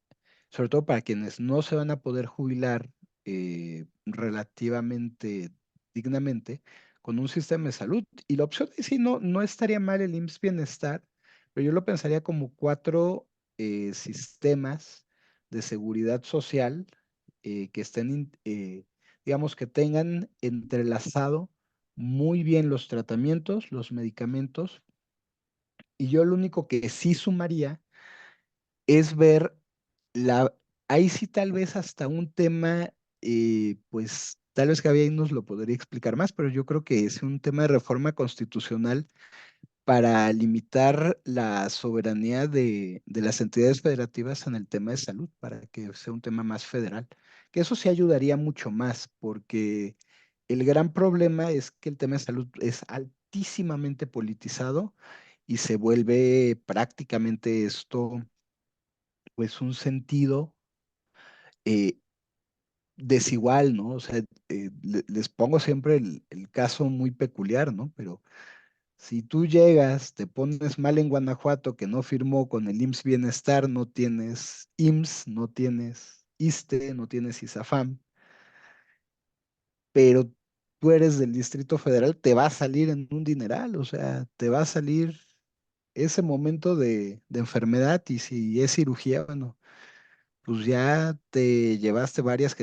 sobre todo para quienes no se van a poder jubilar relativamente dignamente con un sistema de salud. Y la opción es sí, no estaría mal el IMSS Bienestar, pero yo lo pensaría como cuatro sistemas de seguridad social que estén, digamos, que tengan entrelazado muy bien los tratamientos, los medicamentos. Y yo lo único que sí sumaría es ver la, ahí sí tal vez hasta un tema, pues tal vez Javier ahí nos lo podría explicar más, pero yo creo que es un tema de reforma constitucional para limitar la soberanía de las entidades federativas en el tema de salud, para que sea un tema más federal. Que eso sí ayudaría mucho más, porque el gran problema es que el tema de salud es altísimamente politizado y se vuelve prácticamente esto, pues un sentido eh, desigual, ¿no? O sea, les pongo siempre el caso muy peculiar, ¿no? Pero si tú llegas, te pones mal en Guanajuato, que no firmó con el IMSS Bienestar, no tienes IMSS, no tienes ISSSTE, no tienes ISAFAM, pero tú eres del Distrito Federal, te va a salir en un dineral, o sea, te va a salir ese momento de enfermedad y si es cirugía, bueno, pues ya te llevaste varias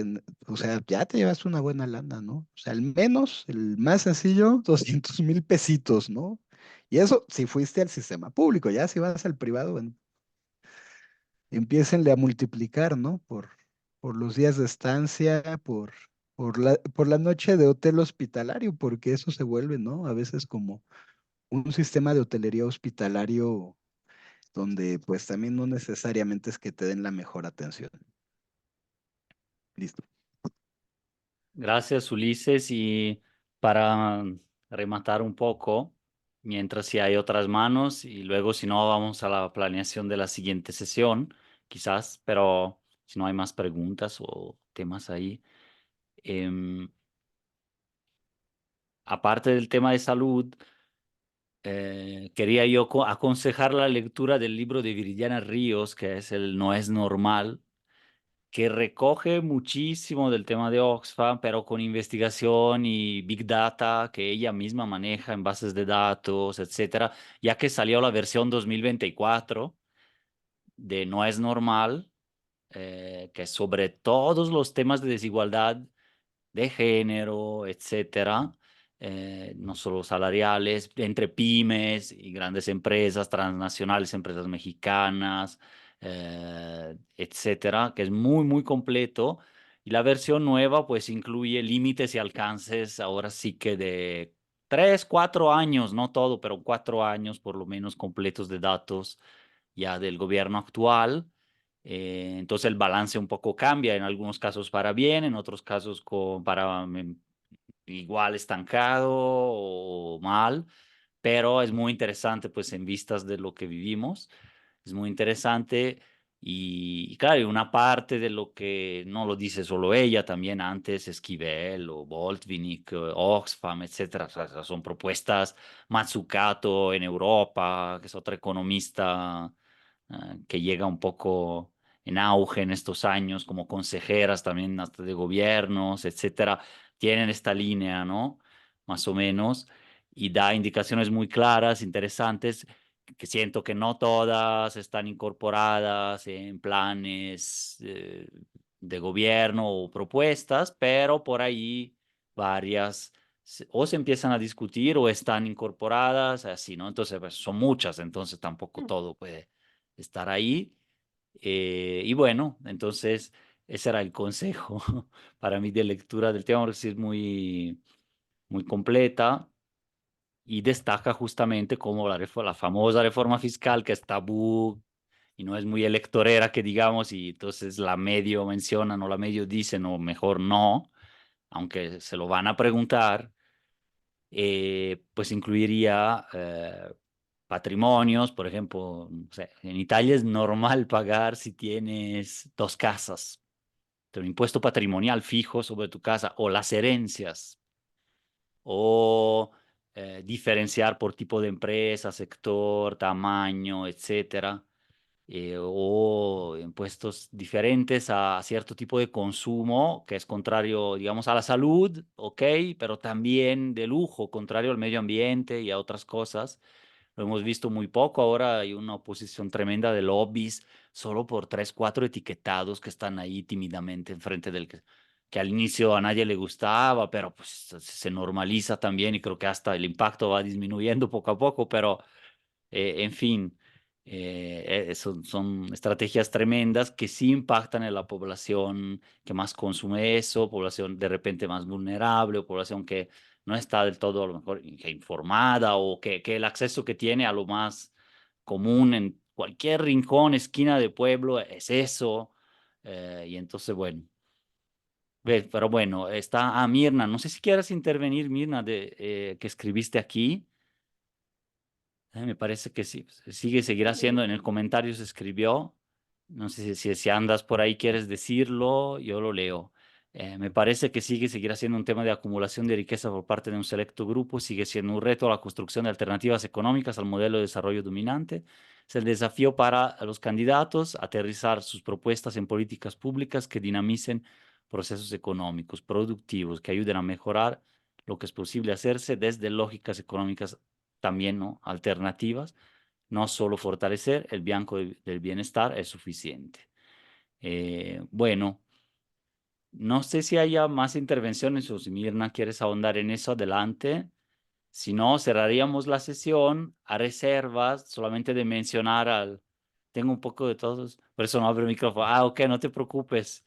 o sea, ya te llevaste una buena lana, ¿no? O sea, al menos, el más sencillo, 200,000 pesitos, ¿no? Y eso si fuiste al sistema público, ya si vas al privado, bueno, empiécenle a multiplicar, ¿no? Por los días de estancia, por la noche de hotel hospitalario, porque eso se vuelve, ¿no? A veces como un sistema de hotelería hospitalario donde pues también no necesariamente es que te den la mejor atención. Listo. Gracias, Ulises. Y para rematar un poco, mientras si hay otras manos y luego si no vamos a la planeación de la siguiente sesión, quizás, pero si no hay más preguntas o temas ahí. Em, Aparte del tema de salud, quería yo aconsejar la lectura del libro de Viridiana Ríos, que es el No es normal, que recoge muchísimo del tema de Oxfam, pero con investigación y Big Data que ella misma maneja en bases de datos, etcétera, ya que salió la versión 2024 de No es normal, que es sobre todos los temas de desigualdad de género, etcétera, no solo salariales, entre pymes y grandes empresas transnacionales, empresas mexicanas, etcétera, que es muy, muy completo. Y la versión nueva pues incluye límites y alcances, ahora sí que de 3, 4 años, no todo, pero 4 años por lo menos completos de datos ya del gobierno actual. Entonces el balance un poco cambia, en algunos casos para bien, en otros casos para igual estancado o mal, pero es muy interesante pues en vistas de lo que vivimos, es muy interesante y claro, y una parte de lo que no lo dice solo ella, también antes Esquivel o Boltvinnik, Oxfam, etcétera, o sea, son propuestas Mazzucato en Europa, que es otra economista que llega un poco en auge en estos años, como consejeras también hasta de gobiernos, etcétera, tienen esta línea, ¿no? Más o menos, y da indicaciones muy claras, interesantes, que siento que no todas están incorporadas en planes de gobierno o propuestas, pero por ahí varias o se empiezan a discutir o están incorporadas, así, ¿no? Entonces, pues, son muchas, entonces tampoco todo puede estar ahí. Y bueno, entonces ese era el consejo para mí de lectura del tema, porque sí es muy, muy completa y destaca justamente como la famosa reforma fiscal que es tabú y no es muy electorera, que digamos, y entonces la medio mencionan o la medio dicen o mejor no, aunque se lo van a preguntar, pues incluiría patrimonios, por ejemplo, no sé, en Italia es normal pagar si tienes 2 casas, un impuesto patrimonial fijo sobre tu casa o las herencias, o diferenciar por tipo de empresa, sector, tamaño, etcétera. o impuestos diferentes a cierto tipo de consumo que es contrario, digamos, a la salud, ok, pero también de lujo, contrario al medio ambiente y a otras cosas. Lo hemos visto muy poco. Ahora hay una oposición tremenda de lobbies solo por 3, 4 etiquetados que están ahí tímidamente enfrente del que al inicio a nadie le gustaba, pero pues se normaliza también y creo que hasta el impacto va disminuyendo poco a poco, pero en fin, son estrategias tremendas que sí impactan en la población que más consume eso, población de repente más vulnerable o población que no está del todo a lo mejor informada o que el acceso que tiene a lo más común en cualquier rincón, esquina de pueblo es eso. Y entonces, bueno. Pero bueno, está Mirna. No sé si quieras intervenir, Mirna, que escribiste aquí. Me parece que sí. Seguirá siendo. En el comentario se escribió. No sé si andas por ahí, quieres decirlo, yo lo leo. Me parece que seguirá siendo un tema de acumulación de riqueza por parte de un selecto grupo, sigue siendo un reto la construcción de alternativas económicas al modelo de desarrollo dominante. Es el desafío para los candidatos aterrizar sus propuestas en políticas públicas que dinamicen procesos económicos, productivos, que ayuden a mejorar lo que es posible hacerse desde lógicas económicas también, ¿no?, alternativas. No solo fortalecer el banco del bienestar es suficiente. Bueno, no sé si haya más intervenciones o si Mirna quieres ahondar en eso, adelante. Si no, cerraríamos la sesión a reservas, solamente de mencionar Tengo un poco de todos, por eso no abro el micrófono. Ok, no te preocupes.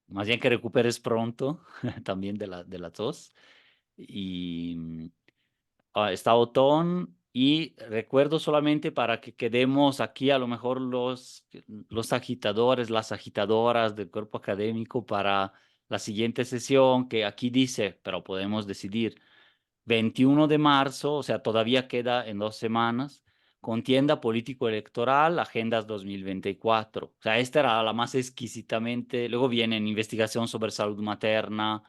Más bien que recuperes pronto también de la tos. Y está Otón y recuerdo solamente para que quedemos aquí a lo mejor los agitadores, las agitadoras del cuerpo académico para la siguiente sesión que aquí dice, pero podemos decidir 21 de marzo, o sea, todavía queda en 2 semanas, contienda político-electoral, agendas 2024. O sea, esta era la más exquisitamente, luego vienen investigación sobre salud materna,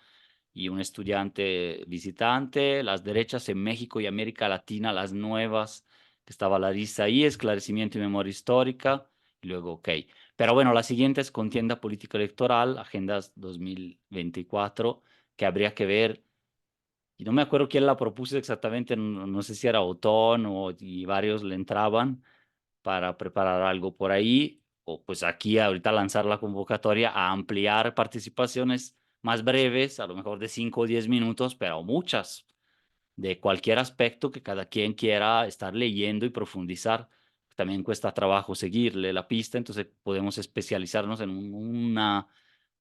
y un estudiante visitante, las derechas en México y América Latina, las nuevas, que estaba Larissa ahí, esclarecimiento y memoria histórica, y luego, ok. Pero bueno, la siguiente es contienda política electoral, agendas 2024, que habría que ver, y no me acuerdo quién la propuso exactamente, no sé si era Otón y varios le entraban para preparar algo por ahí, o pues aquí ahorita lanzar la convocatoria a ampliar participaciones más breves, a lo mejor de 5 o 10 minutos, pero muchas, de cualquier aspecto que cada quien quiera estar leyendo y profundizar. También cuesta trabajo seguirle la pista, entonces podemos especializarnos en una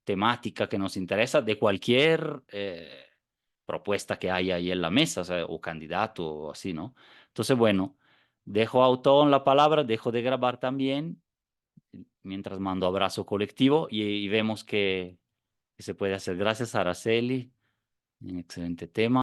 temática que nos interesa de cualquier propuesta que haya ahí en la mesa, o candidato o así, ¿no? Entonces, bueno, dejo a Otón la palabra, dejo de grabar también, mientras mando abrazo colectivo y vemos qué se puede hacer. Gracias, Araceli. Un excelente tema.